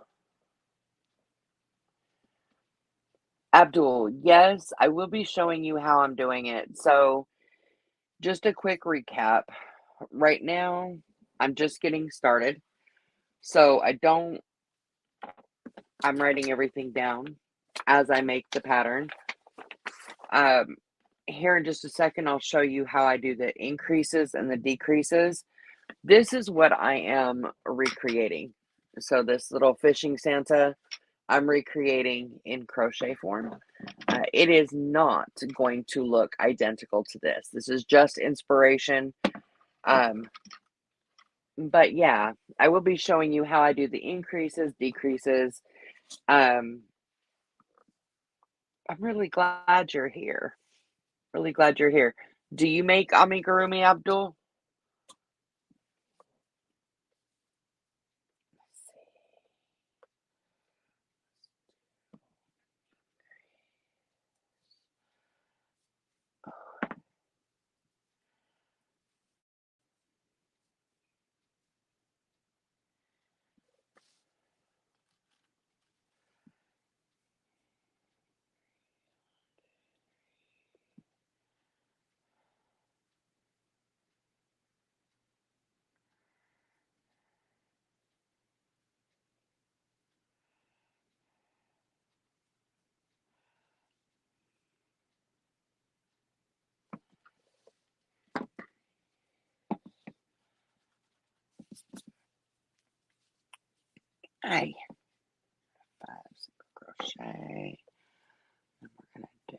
Abdul, yes, I will be showing you how I'm doing it. So, just a quick recap. Right now, I'm just getting started. So, I'm writing everything down as I make the pattern. Um, here in just a second, I'll show you how I do the increases and the decreases. This is what I am recreating. So this little fishing Santa, I'm recreating in crochet form. It is not going to look identical to this. This is just inspiration. Um, but yeah, I will be showing you how I do the increases, decreases. Um, I'm really glad you're here. Really glad you're here. Do you make amigurumi, Abdul? Hi. 5 single crochet. And we're gonna do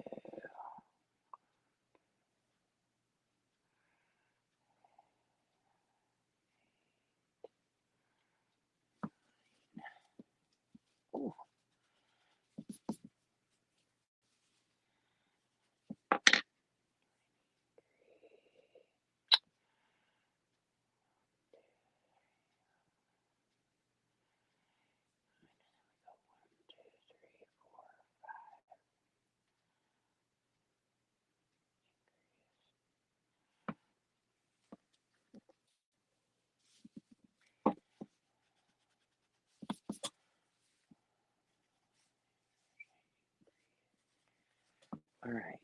ooh, all right.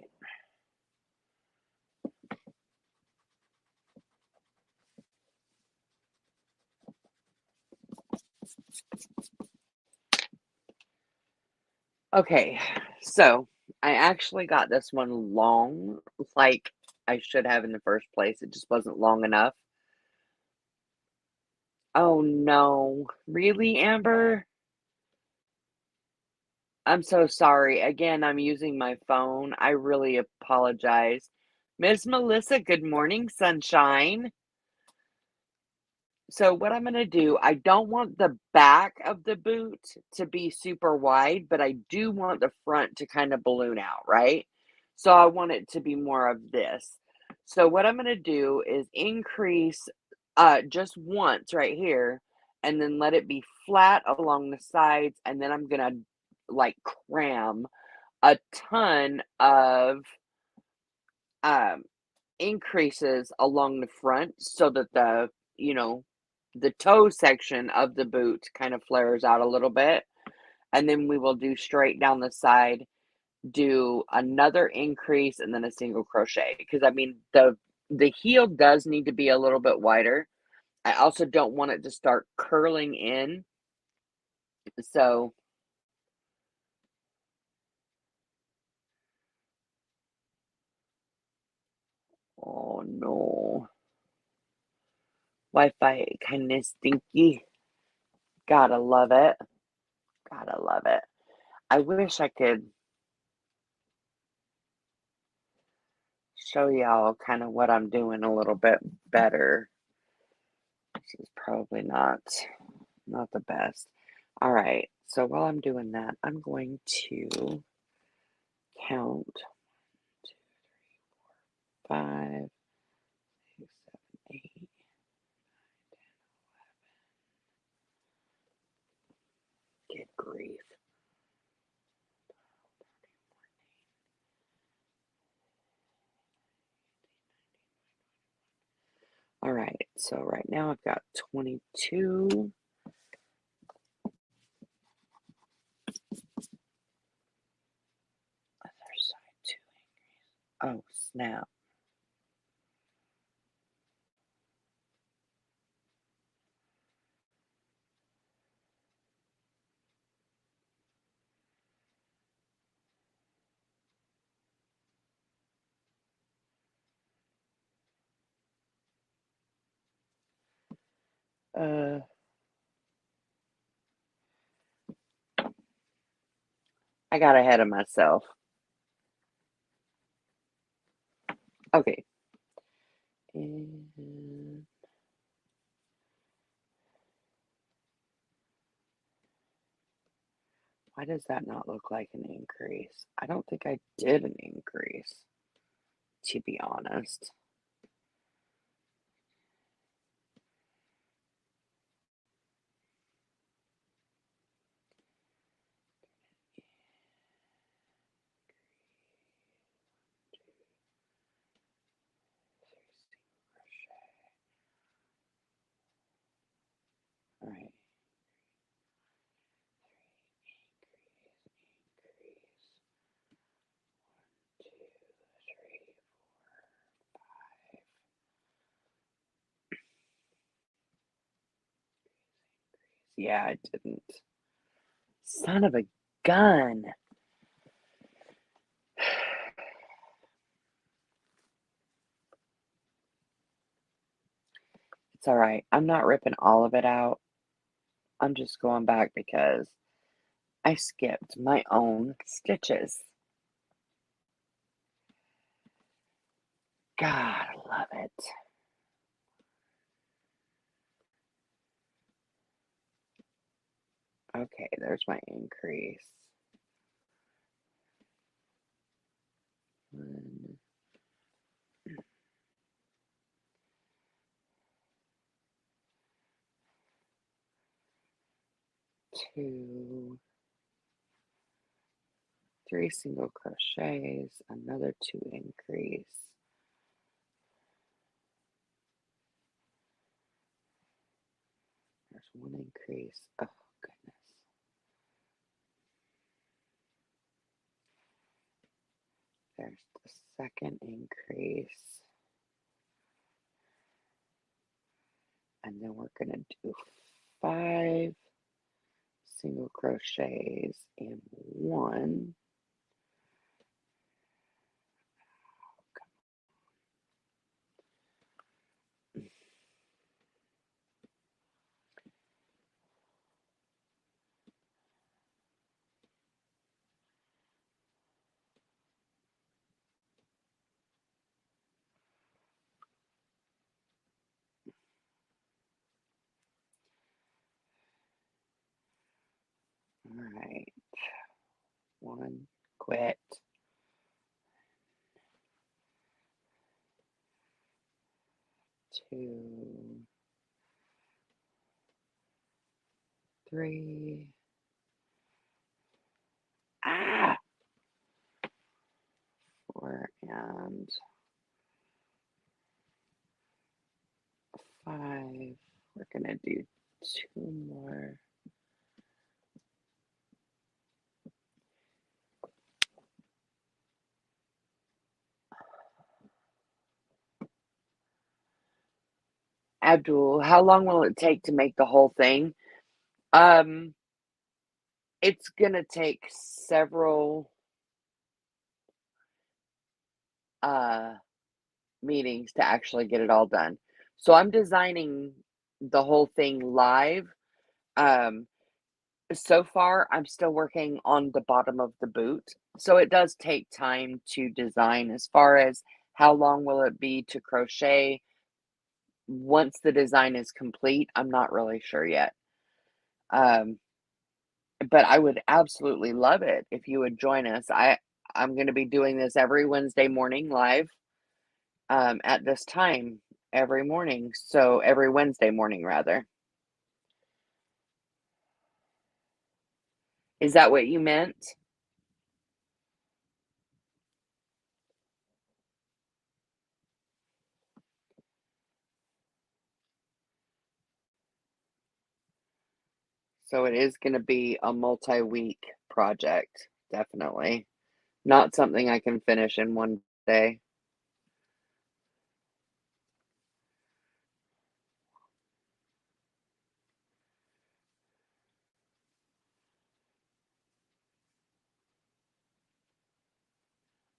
Okay, so I actually got this one long, like I should have in the first place. It just wasn't long enough. Oh no. Really, Amber? I'm so sorry. Again, I'm using my phone. I really apologize. Miss Melissa, good morning, sunshine. So what I'm gonna do, I don't want the back of the boot to be super wide, but I do want the front to kind of balloon out, right? So I want it to be more of this. So what I'm gonna do is increase just once right here, and then let it be flat along the sides, and then I'm gonna like cram a ton of um increases along the front so that you know, the toe section of the boot kind of flares out a little bit. And then we will do straight down the side, do another increase and then a single crochet. Because I mean the heel does need to be a little bit wider. I also don't want it to start curling in. So oh no. Wi-Fi kind of stinky. Gotta love it. Gotta love it. I wish I could show y'all kind of what I'm doing a little bit better. This is probably not the best. All right. So while I'm doing that, I'm going to count 5, 6, 7, 8. Good grief. All right. So right now I've got 22. Other side 2. Oh, snap. Uh, I got ahead of myself. Okay. And why does that not look like an increase? I don't think I did an increase, to be honest. All right. Yeah, I didn't. Son of a gun. It's all right. I'm not ripping all of it out. I'm just going back because I skipped my own stitches. God, I love it. Okay, there's my increase. 1, 2, 3 single crochets, another 2 increase. There's 1 increase. Oh, goodness. There's the second increase. And then we're going to do 5 single crochets and 1. All right. 1, quit. 2, 3. Ah! 4 and 5. We're gonna do 2 more. Abdul, how long will it take to make the whole thing? Um, it's gonna take several uh meetings to actually get it all done. So I'm designing the whole thing live. Um, so far I'm still working on the bottom of the boot. So it does take time to design. As far as how long will it be to crochet once the design is complete, I'm not really sure yet. Um, but I would absolutely love it if you would join us. I'm going to be doing this every Wednesday morning live at this time every morning. So every Wednesday morning, rather. Is that what you meant? So it is going to be a multi-week project, definitely. Not something I can finish in one day.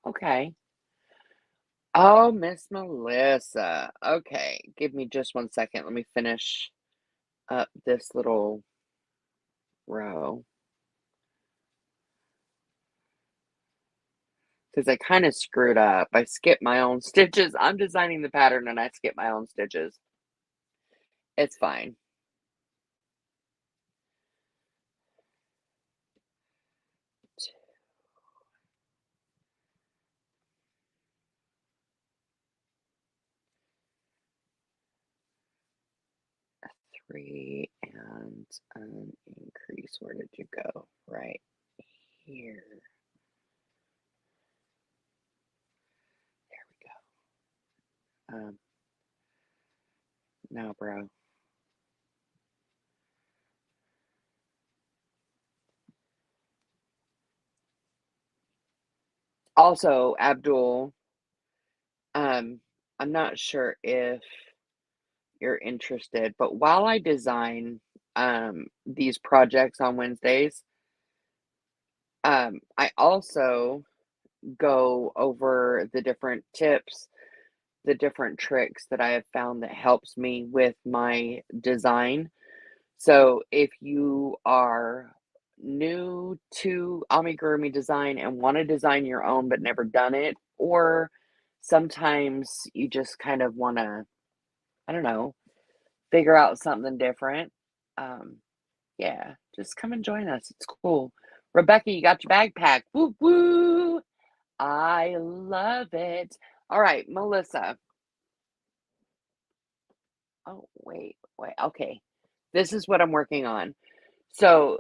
Okay. Oh, Miss Melissa. Okay, give me just 1 second. Let me finish up this little row because I kind of screwed up. I skipped my own stitches. I'm designing the pattern and I skipped my own stitches. It's fine. Three and an increase. Where did you go? Right here. There we go. No, bro. Also, Abdul, I'm not sure if you're interested, but while I design these projects on Wednesdays, I also go over the different tips, the different tricks that I have found that helps me with my design. So if you are new to amigurumi design and want to design your own but never done it, or sometimes you just kind of want to, I don't know, figure out something different, um, yeah, just come and join us. It's cool. Rebecca, you got your bag packed. Woo woo! I love it. All right, Melissa. Oh, wait. Okay. This is what I'm working on. So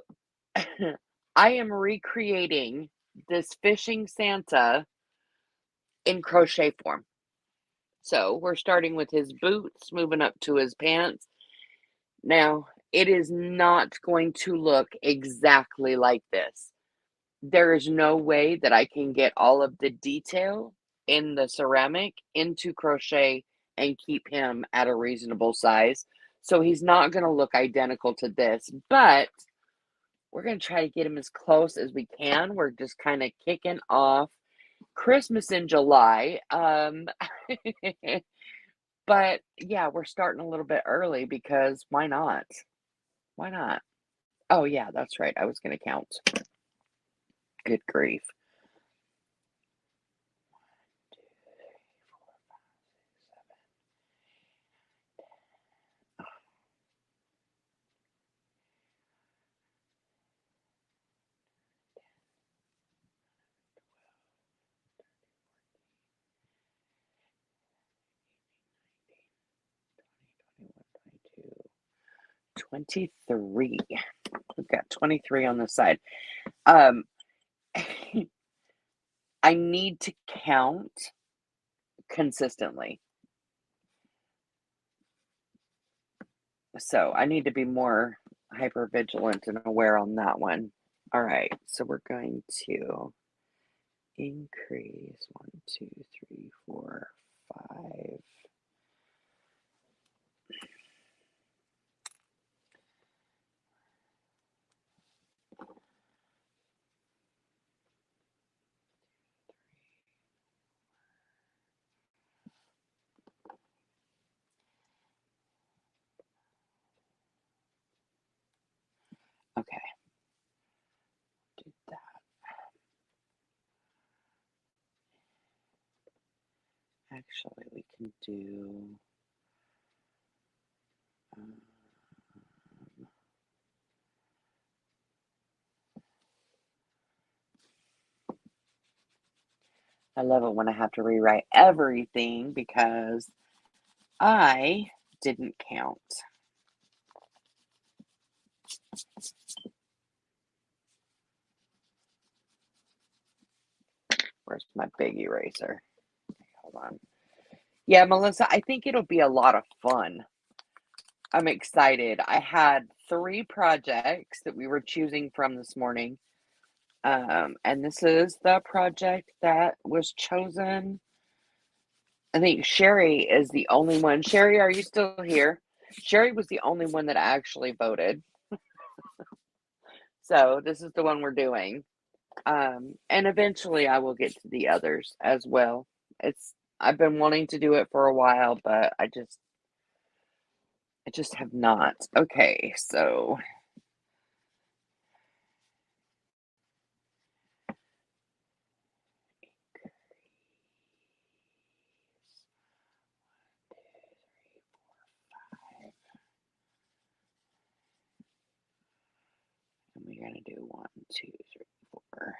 I am recreating this fishing Santa in crochet form. So we're starting with his boots, moving up to his pants. Now, it is not going to look exactly like this. There is no way that I can get all of the detail in the ceramic into crochet and keep him at a reasonable size. So he's not going to look identical to this, but we're going to try to get him as close as we can. We're just kind of kicking off Christmas in July. But yeah, we're starting a little bit early because why not? Why not? Oh, yeah, that's right. I was going to count. Good grief. Two, 23. We've got 23 on the side. Um, I need to count consistently. So I need to be more hyper vigilant and aware on that one. All right, so we're going to increase 1, 2, 3, 4, 5. Okay, do that. Actually, we can do. Um, I love it when I have to rewrite everything because I didn't count. Where's my big eraser? Hold on. Yeah, Melissa, I think it'll be a lot of fun. I'm excited. I had 3 projects that we were choosing from this morning. And this is the project that was chosen. I think Sherry is the only one. Sherry, are you still here? Sherry was the only one that actually voted. So this is the one we're doing. And eventually I will get to the others as well. I've been wanting to do it for a while, but I just have not. Okay, so and we're gonna do 1, 2, 3, 4, 5,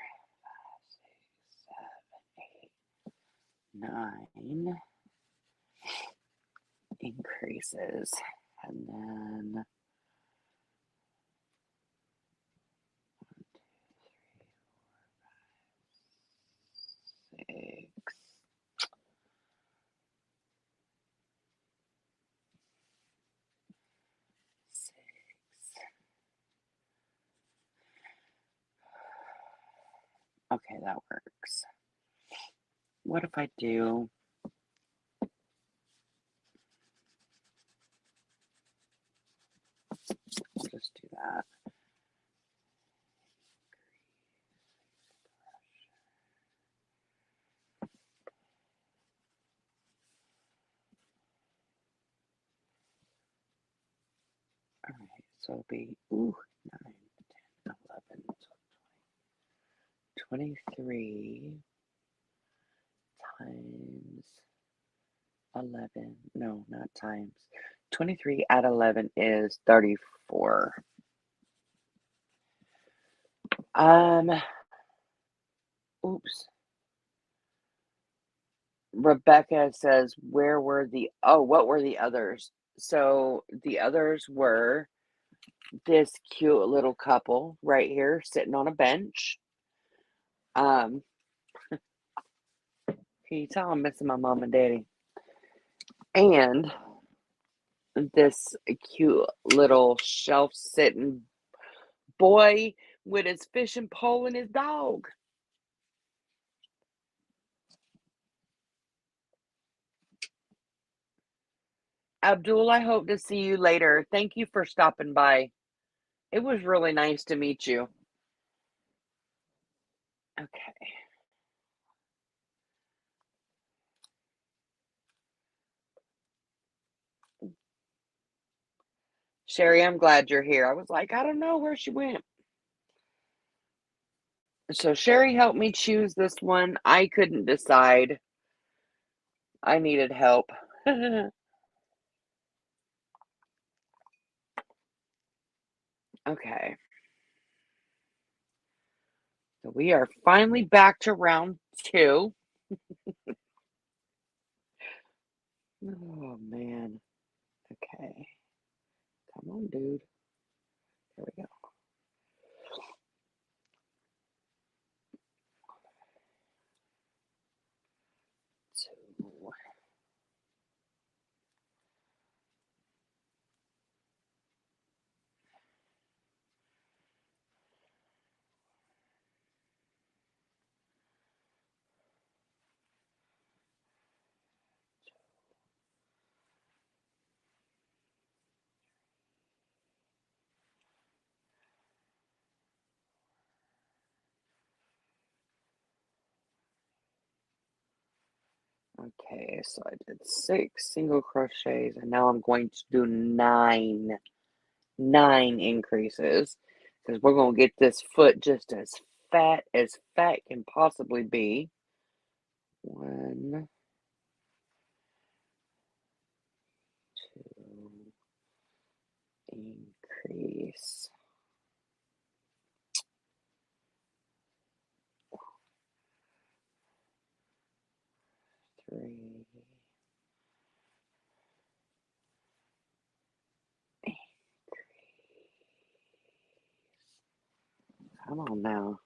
6, 7, 8, 9 increases, and then 6, 6. Okay, that works. What if I do? I'll just do that. All right, so it'll be 9, 10, 11, 23 times 11. No, not times. 23 at 11 is 34. Oops. Rebecca says, where were what were the others? So the others were this cute little couple right here sitting on a bench. Can you tell I'm missing my mom and daddy? And this cute little shelf sitting boy with his fishing pole and his dog. Abdul, I hope to see you later. Thank you for stopping by. It was really nice to meet you. Okay. Sherry, I'm glad you're here. I was like, I don't know where she went. So Sherry helped me choose this one. I couldn't decide. I needed help. Okay. So we are finally back to round 2. Oh, man. Okay. Come on, dude. There we go. 2. Okay, so I did 6 single crochets, and now I'm going to do 9 increases, because we're going to get this foot just as fat can possibly be. 1, 2, increase. 3. Come on now.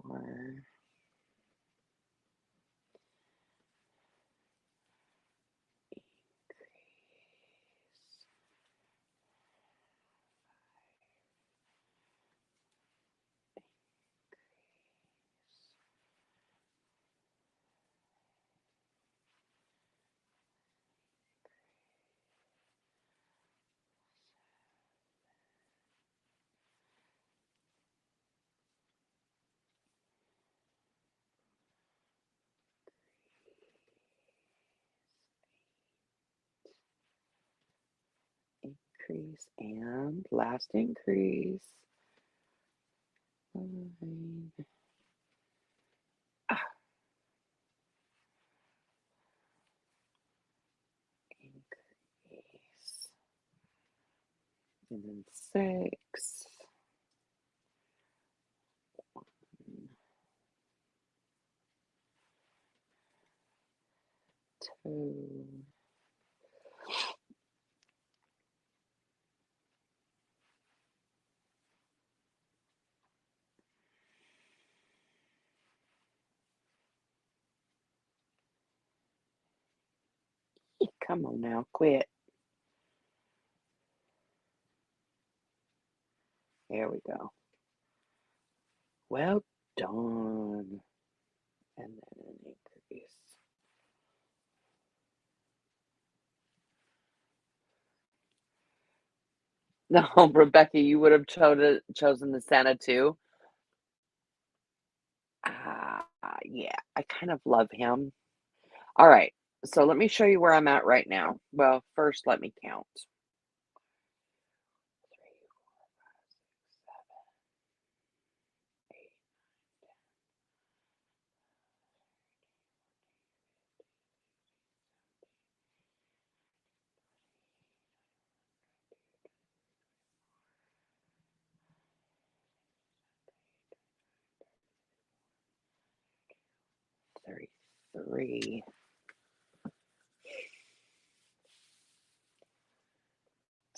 4. increase, and last increase. 9, ah, increase, and then 6, 2. Come on now, quit. There we go. Well done. And then an increase. No, Rebecca, you would have chosen the Santa too. Yeah, I kind of love him. All right, so let me show you where I'm at right now. Well, first let me count. 33.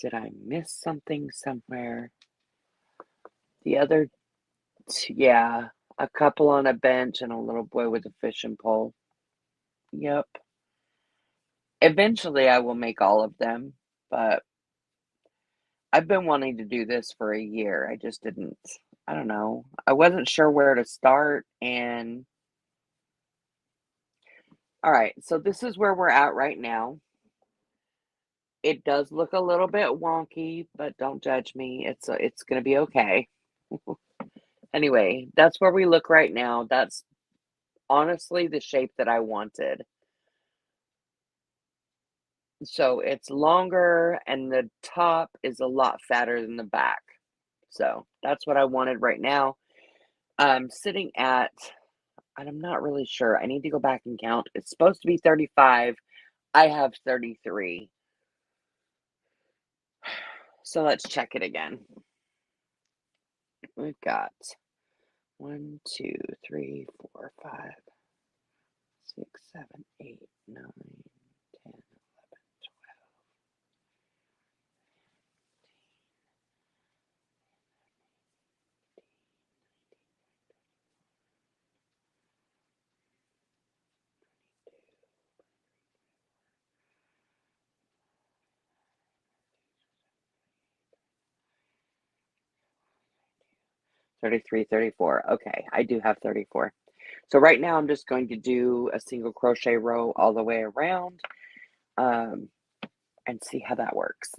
Did I miss something somewhere? The other two, yeah, a couple on a bench and a little boy with a fishing pole. Yep. Eventually, I will make all of them, but I've been wanting to do this for a year. I just didn't, I don't know. I wasn't sure where to start. And all right, so this is where we're at right now. It does look a little bit wonky, but don't judge me. It's going to be okay. Anyway, that's where we look right now. That's honestly the shape that I wanted. So it's longer and the top is a lot fatter than the back. So that's what I wanted right now. I'm sitting at, and I'm not really sure. I need to go back and count. It's supposed to be 35. I have 33. So let's check it again. We've got 1, 2, 3, 4, 5, 6, 7, 8, 9, 10, 11, 33, 34. Okay, I do have 34. So right now I'm just going to do a single crochet row all the way around and see how that works.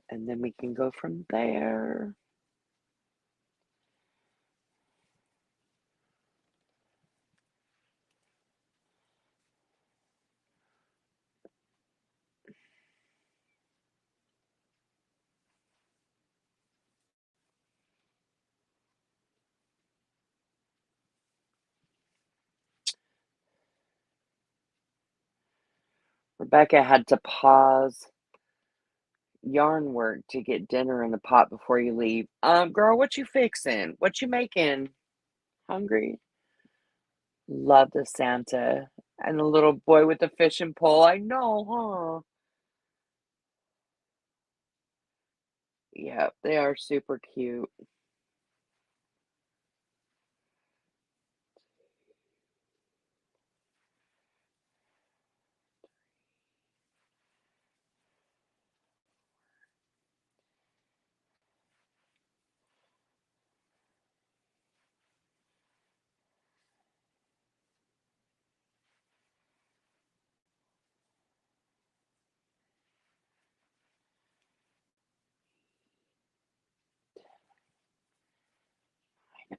And then we can go from there. Rebecca had to pause yarn work to get dinner in the pot before you leave. Girl, what you fixing? What you making? Hungry? Love the Santa and the little boy with the fishing pole. I know, huh? Yep, they are super cute.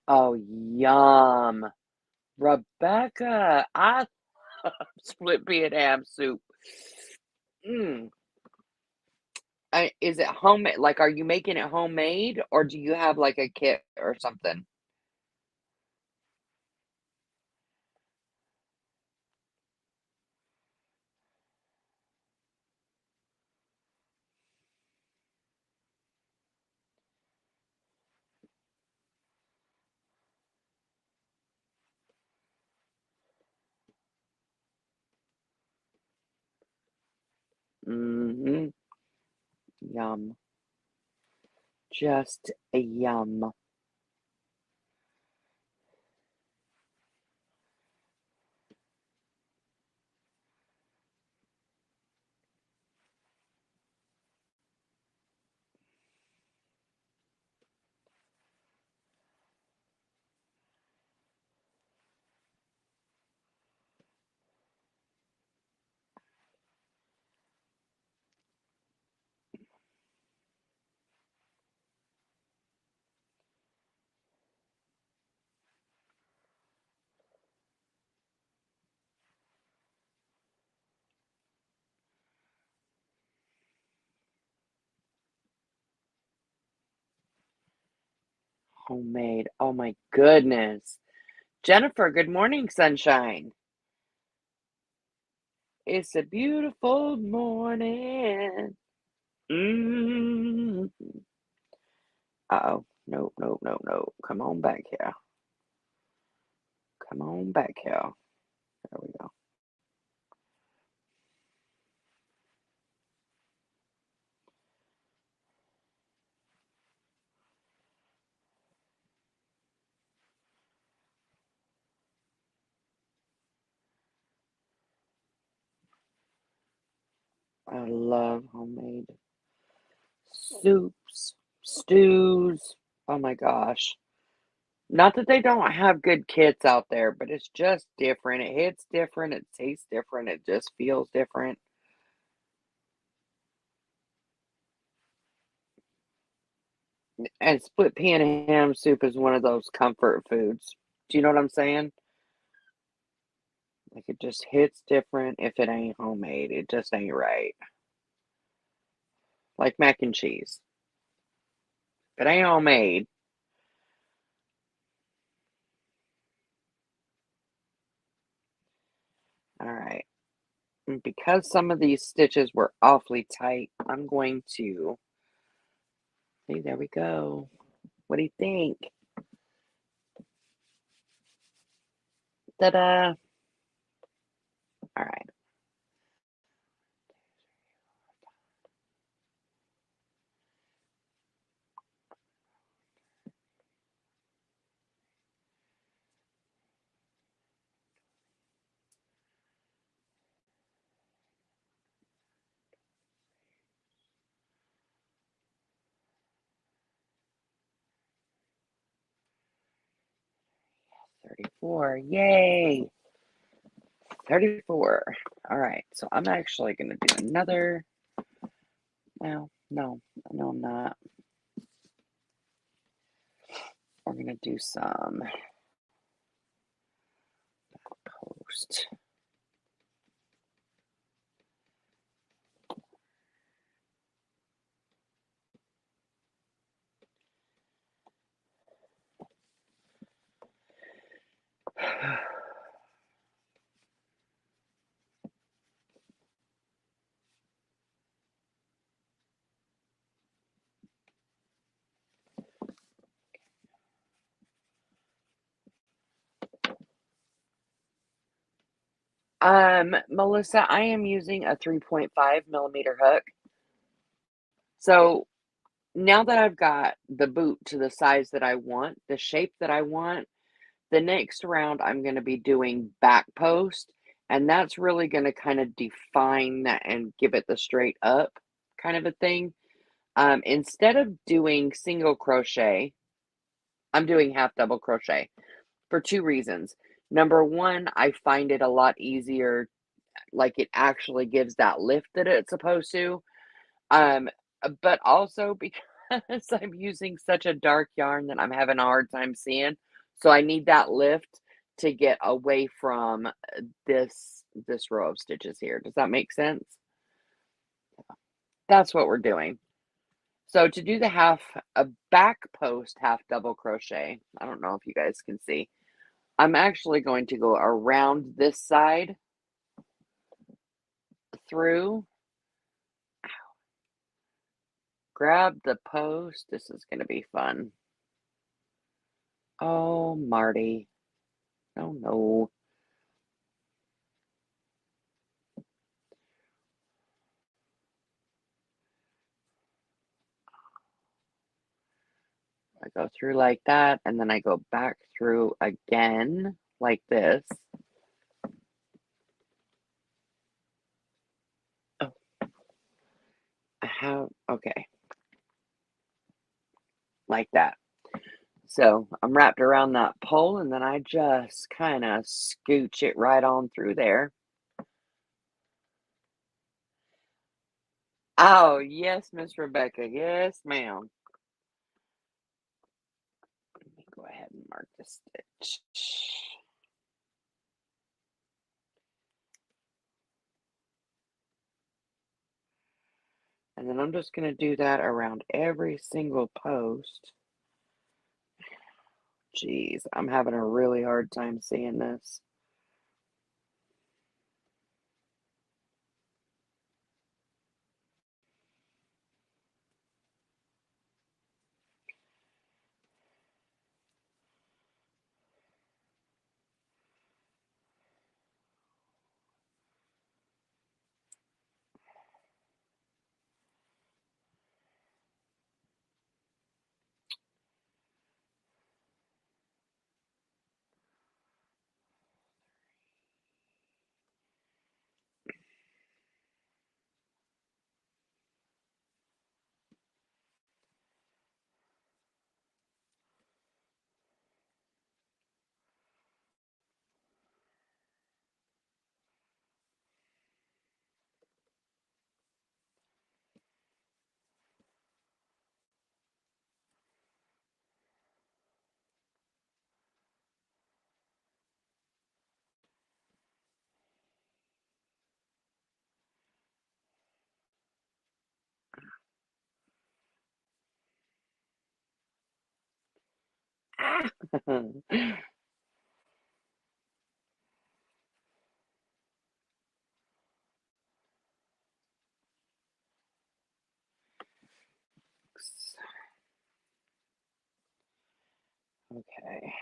Oh, yum. Rebecca, I split pea and ham soup. Mm. Is it homemade? Like, are you making it homemade or do you have like a kit or something? Mm-hmm. Yum. Just a yum. Homemade. Oh my goodness. Jennifer, good morning, sunshine. It's a beautiful morning. Mm. Uh-oh. Nope, nope, nope, nope. Come on back here. Come on back here. There we go. I love homemade soups, stews. Oh my gosh. Not that they don't have good kits out there, but it's just different. It hits different. It tastes different. It just feels different. And split pea and ham soup is one of those comfort foods. Do you know what I'm saying? Like it just hits different if it ain't homemade. It just ain't right. Like mac and cheese. If it ain't homemade, all right. And because some of these stitches were awfully tight, I'm going to see, there we go. What do you think? Ta-da! All right. 34. Yay! 34. All right. So I'm actually going to do another. Well, no, no, I'm not. We're going to do some post. Melissa, I am using a 3.5 millimeter hook. So now that I've got the boot to the size that I want, the shape that I want, the next round I'm going to be doing back post, and that's really going to kind of define that and give it the straight up kind of a thing. Instead of doing single crochet, I'm doing half double crochet for two reasons. Number one, I find it a lot easier, like it actually gives that lift that it's supposed to. Um, but also because So I'm using such a dark yarn that I'm having a hard time seeing. So I need that lift to get away from this row of stitches here. Does that make sense? That's what we're doing. So to do a back post half double crochet, I don't know if you guys can see, I'm actually going to go around this side through, grab the post. This is going to be fun. Oh, Marty. Oh, no. I go through like that, and then I go back through again like this. Oh, okay, like that. So I'm wrapped around that pole, and then I just kind of scooch it right on through there. Oh, yes, Miss Rebecca. Yes, ma'am. Let me go ahead and mark the stitch. And then I'm just going to do that around every single post. Jeez, I'm having a really hard time seeing this. Okay.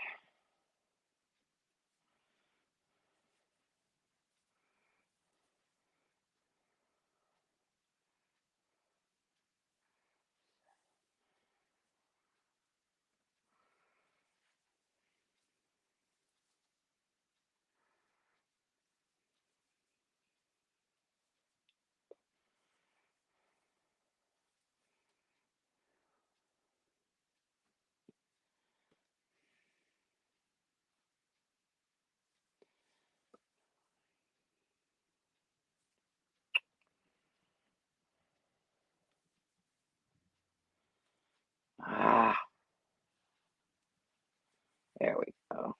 Ah, there we go.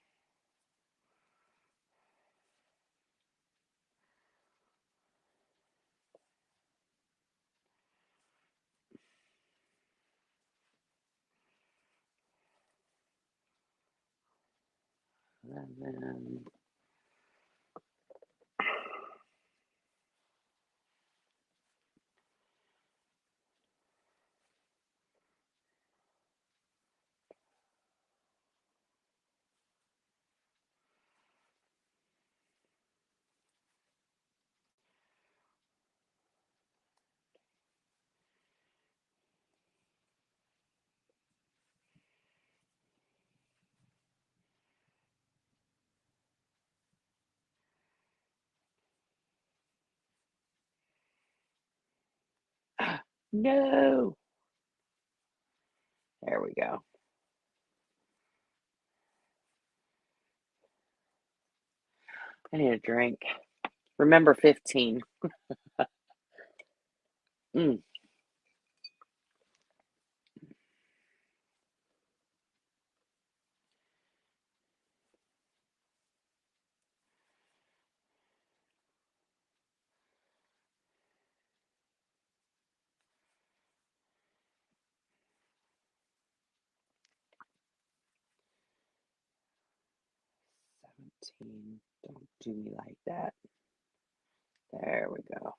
And then, no. There we go. I need a drink. Remember 15. Mm. 17. Don't do me like that. There we go.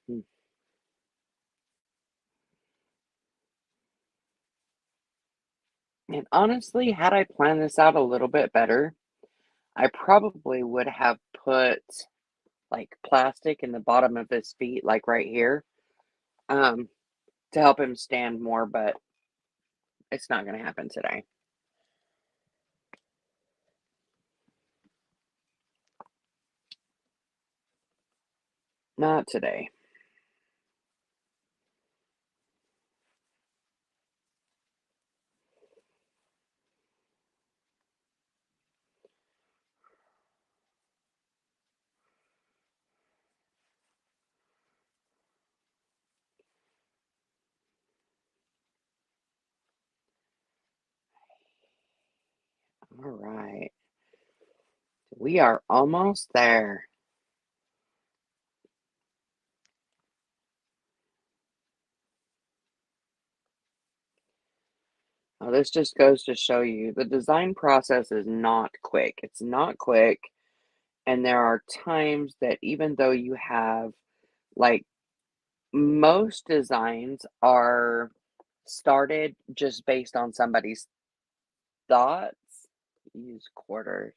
Hmm. And honestly, had I planned this out a little bit better, I probably would have put like plastic in the bottom of his feet, like right here, um, to help him stand more, but it's not going to happen today. Not today. All right. We are almost there. Now, this just goes to show you the design process is not quick. It's not quick. And there are times that even though you have, like, most designs are started just based on somebody's thoughts. Use quarters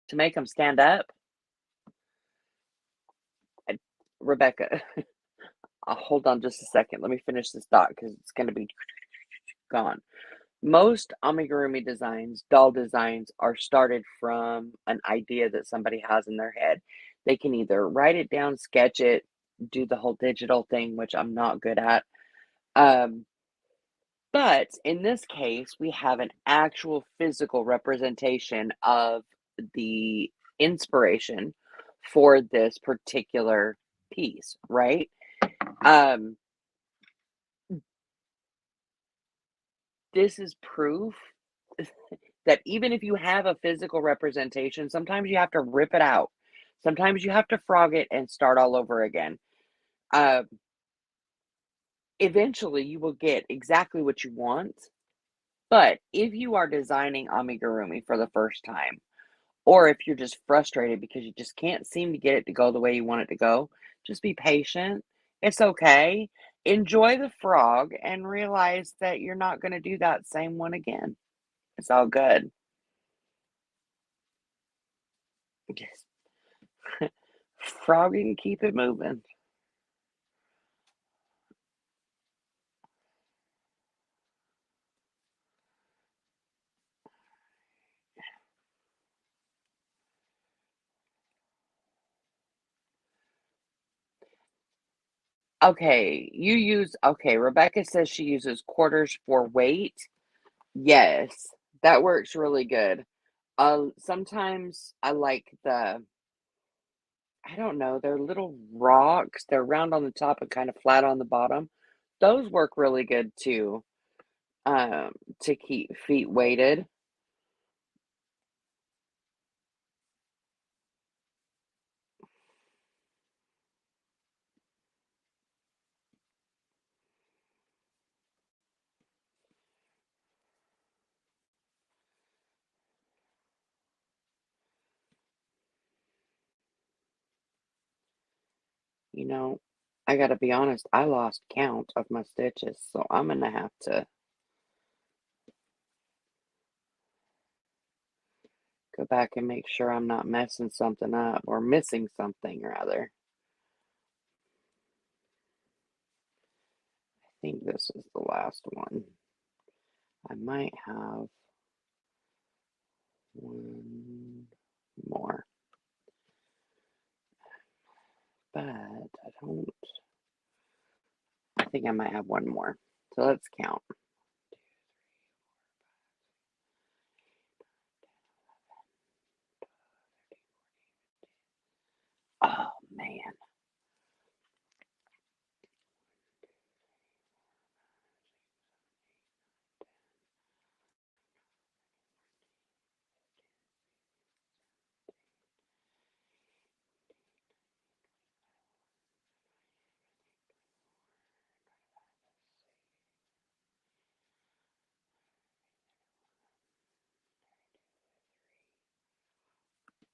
to make them stand up. I, Rebecca, hold on just a second. Let me finish this thought because it's going to be gone. Most amigurumi designs, doll designs, are started from an idea that somebody has in their head. They can either write it down, sketch it, do the whole digital thing, which I'm not good at. Um, but in this case, we have an actual physical representation of the inspiration for this particular piece, right? Um, this is proof that even if you have a physical representation, sometimes you have to rip it out. Sometimes you have to frog it and start all over again. Uh, Eventually, you will get exactly what you want. But if you are designing amigurumi for the first time, or if you're just frustrated because you just can't seem to get it to go the way you want it to go, just be patient. It's okay. Enjoy the frog and realize that you're not going to do that same one again. It's all good. Just frog it and keep it moving. Okay, Rebecca says she uses quarters for weight. Yes, that works really good. Sometimes I like I don't know, they're little rocks. They're round on the top and kind of flat on the bottom. Those work really good too, to keep feet weighted. You know, I gotta be honest, I lost count of my stitches, so I'm gonna have to go back and make sure I'm not messing something up or missing something rather. I think this is the last one. I might have one more, but I think I might have one more. So let's count. Oh man.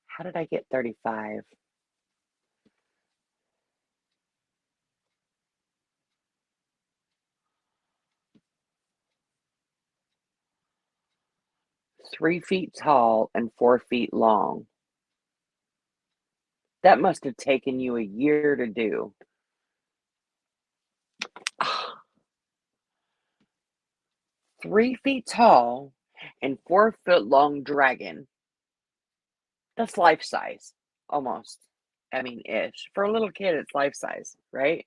How did I get 35? Three feet tall and 4 feet long. That must have taken you a year to do. 3 feet tall and 4 foot long dragon. That's life size, almost. I mean, ish. For a little kid, it's life size, right?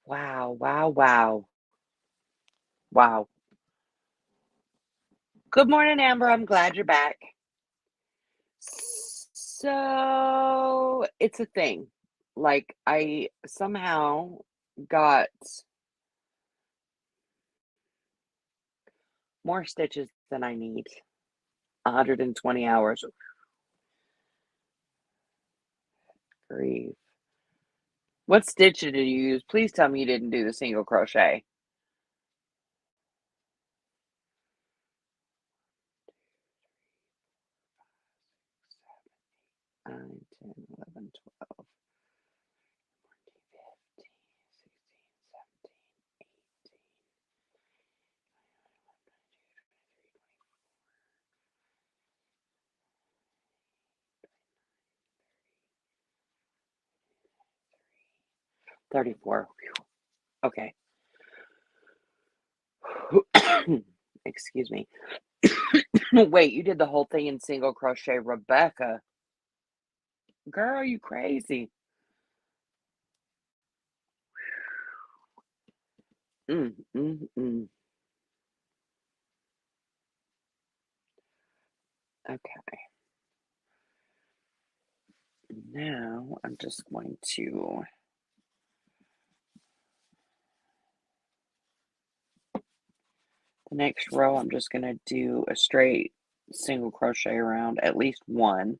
Wow, wow, wow. Wow. Good morning, Amber. I'm glad you're back. So it's a thing. Like, I somehow got more stitches than I need. 120 hours. Grief. What stitch did you use? Please tell me you didn't do the single crochet. 9, 10, 11, 12, 15, 34. Okay. Excuse me. Wait, you did the whole thing in single crochet, Rebecca. Girl, you crazy. Mm, mm, mm. Okay. Now I'm just going to the next row, I'm just going to do a straight single crochet around at least one.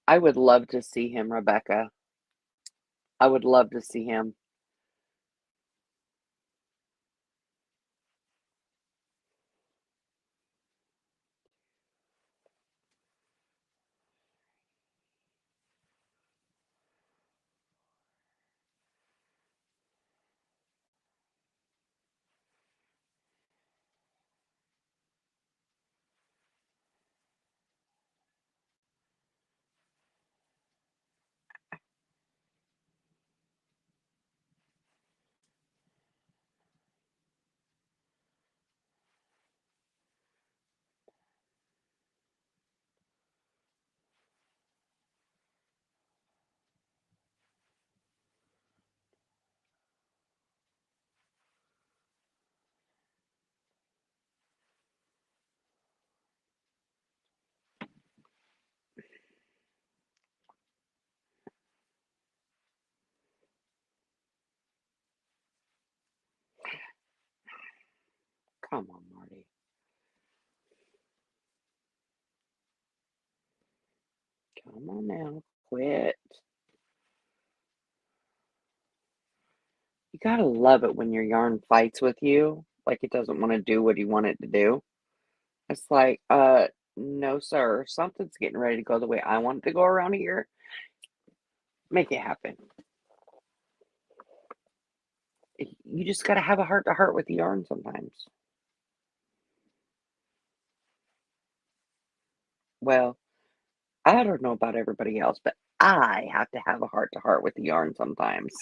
I would love to see him, Rebecca. I would love to see him. Come on, Marty. Come on now, quit. You gotta love it when your yarn fights with you, like it doesn't want to do what you want it to do. It's like, no, sir, something's getting ready to go the way I want it to go around here. Make it happen. You just gotta have a heart to heart with the yarn sometimes. Well, I don't know about everybody else, but I have to have a heart to heart with the yarn sometimes.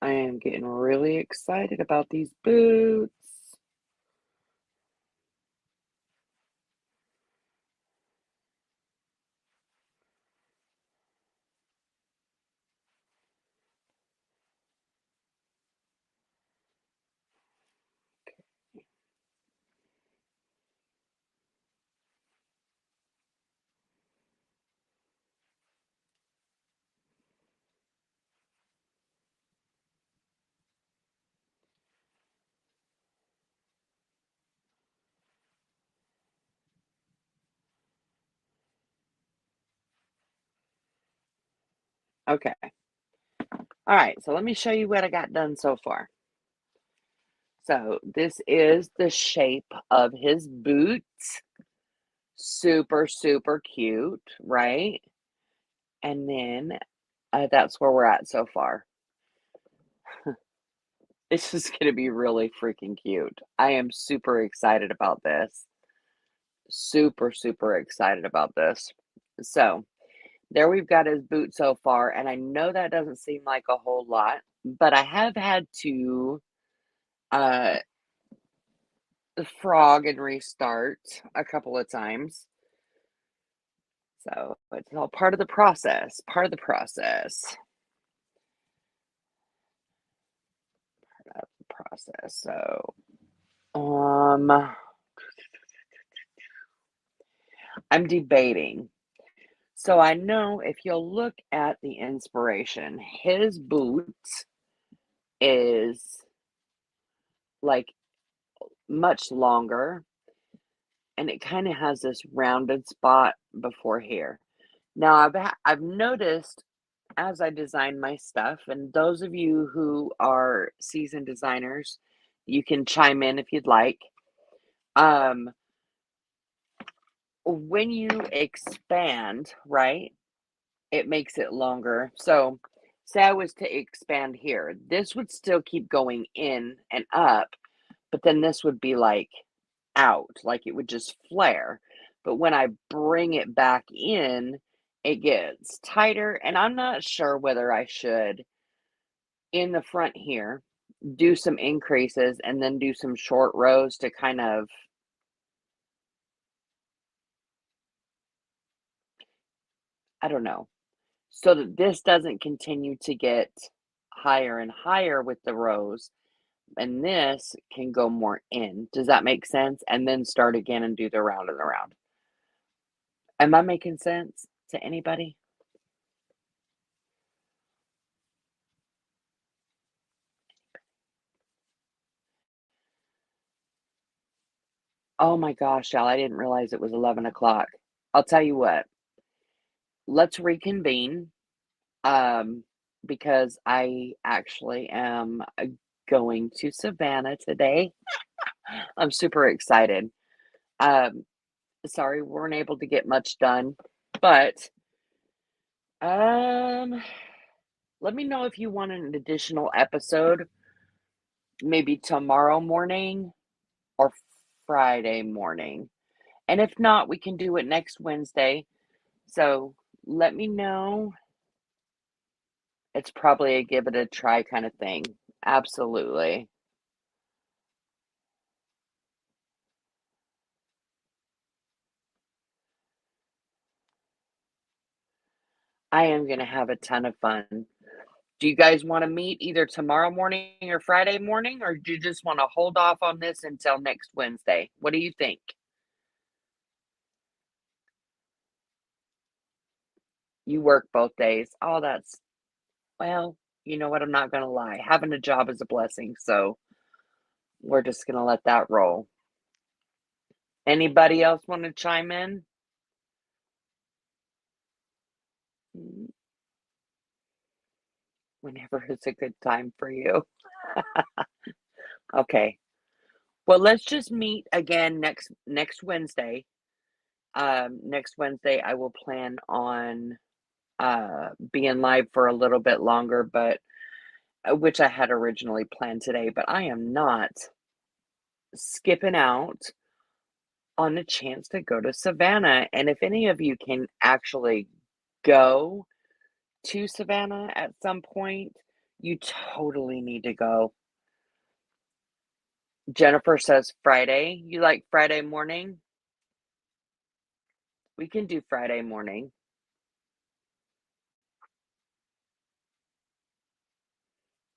I am getting really excited about these boots. Okay. All right, so let me show you what I got done so far. So this is the shape of his boots. Super, super cute, right? And then that's where we're at so far. This is going to be really freaking cute. I am super excited about this. Super, super excited about this. So there we've got his boot so far, and I know that doesn't seem like a whole lot, but I have had to uh frog and restart a couple of times. So it's all part of the process, part of the process, part of the process. So I'm debating. So I know if you'll look at the inspiration, his boot is like much longer and it kind of has this rounded spot before here. Now I've noticed as I design my stuff, and those of you who are seasoned designers, you can chime in if you'd like. Um, when you expand, right, it makes it longer. So, say I was to expand here, this would still keep going in and up, but then this would be like out, like it would just flare. But when I bring it back in, it gets tighter, and I'm not sure whether I should in the front here do some increases and then do some short rows to kind of, I don't know, so that this doesn't continue to get higher and higher with the rows and this can go more in. Does that make sense? And then start again and do the round and the round. Am I making sense to anybody? Oh my gosh, y'all, I didn't realize it was 11 o'clock. I'll tell you what, let's reconvene. Um, because I actually am going to Savannah today. I'm super excited. Um, sorry, we weren't able to get much done, but um, let me know if you want an additional episode, maybe tomorrow morning or Friday morning. And if not, we can do it next Wednesday. So let me know. It's probably a give it a try kind of thing. Absolutely. I am going to have a ton of fun. Do you guys want to meet either tomorrow morning or Friday morning, or do you just want to hold off on this until next Wednesday? What do you think? You work both days. Oh, that's, well, you know what? I'm not gonna lie. Having a job is a blessing, so we're just gonna let that roll. Anybody else want to chime in? Mm, whenever is a good time for you. Okay. Well, let's just meet again next Wednesday. Next Wednesday I will plan on being live for a little bit longer, but which I had originally planned today, but I am not skipping out on a chance to go to Savannah. And if any of you can actually go to Savannah at some point, you totally need to go. Jennifer says Friday. You like Friday morning? We can do Friday morning.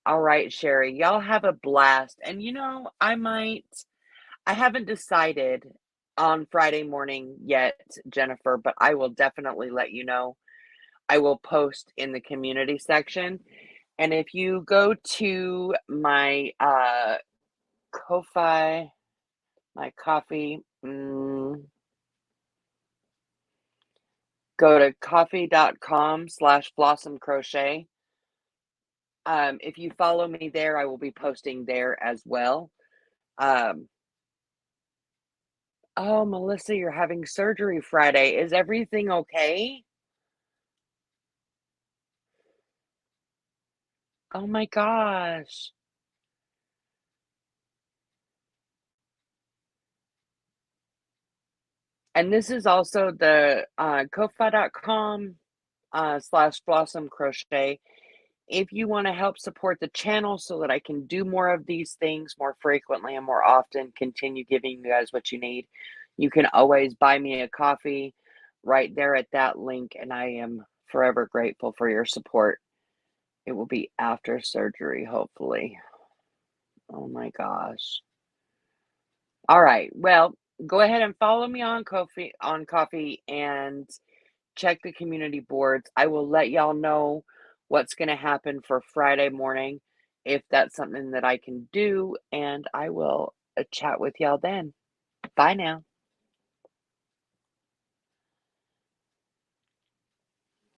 All right, Sherry, y'all have a blast. And I haven't decided on Friday morning yet, Jennifer, but I will definitely let you know. I will post in the community section. And if you go to my Ko-fi, my coffee, go to coffee.com/blossom crochet. If you follow me there, I will be posting there as well. Um, oh, Melissa, you're having surgery Friday. Is everything okay? Oh my gosh. And this is also the ko-fi.com slash blossom crochet. If you want to help support the channel so that I can do more of these things more frequently and more often, continue giving you guys what you need, you can always buy me a coffee right there at that link. And I am forever grateful for your support. It will be after surgery, hopefully. Oh my gosh. All right. Well, go ahead and follow me on coffee and check the community boards. I will let y'all know what's going to happen for Friday morning if that's something that I can do, and I will chat with y'all then. Bye now.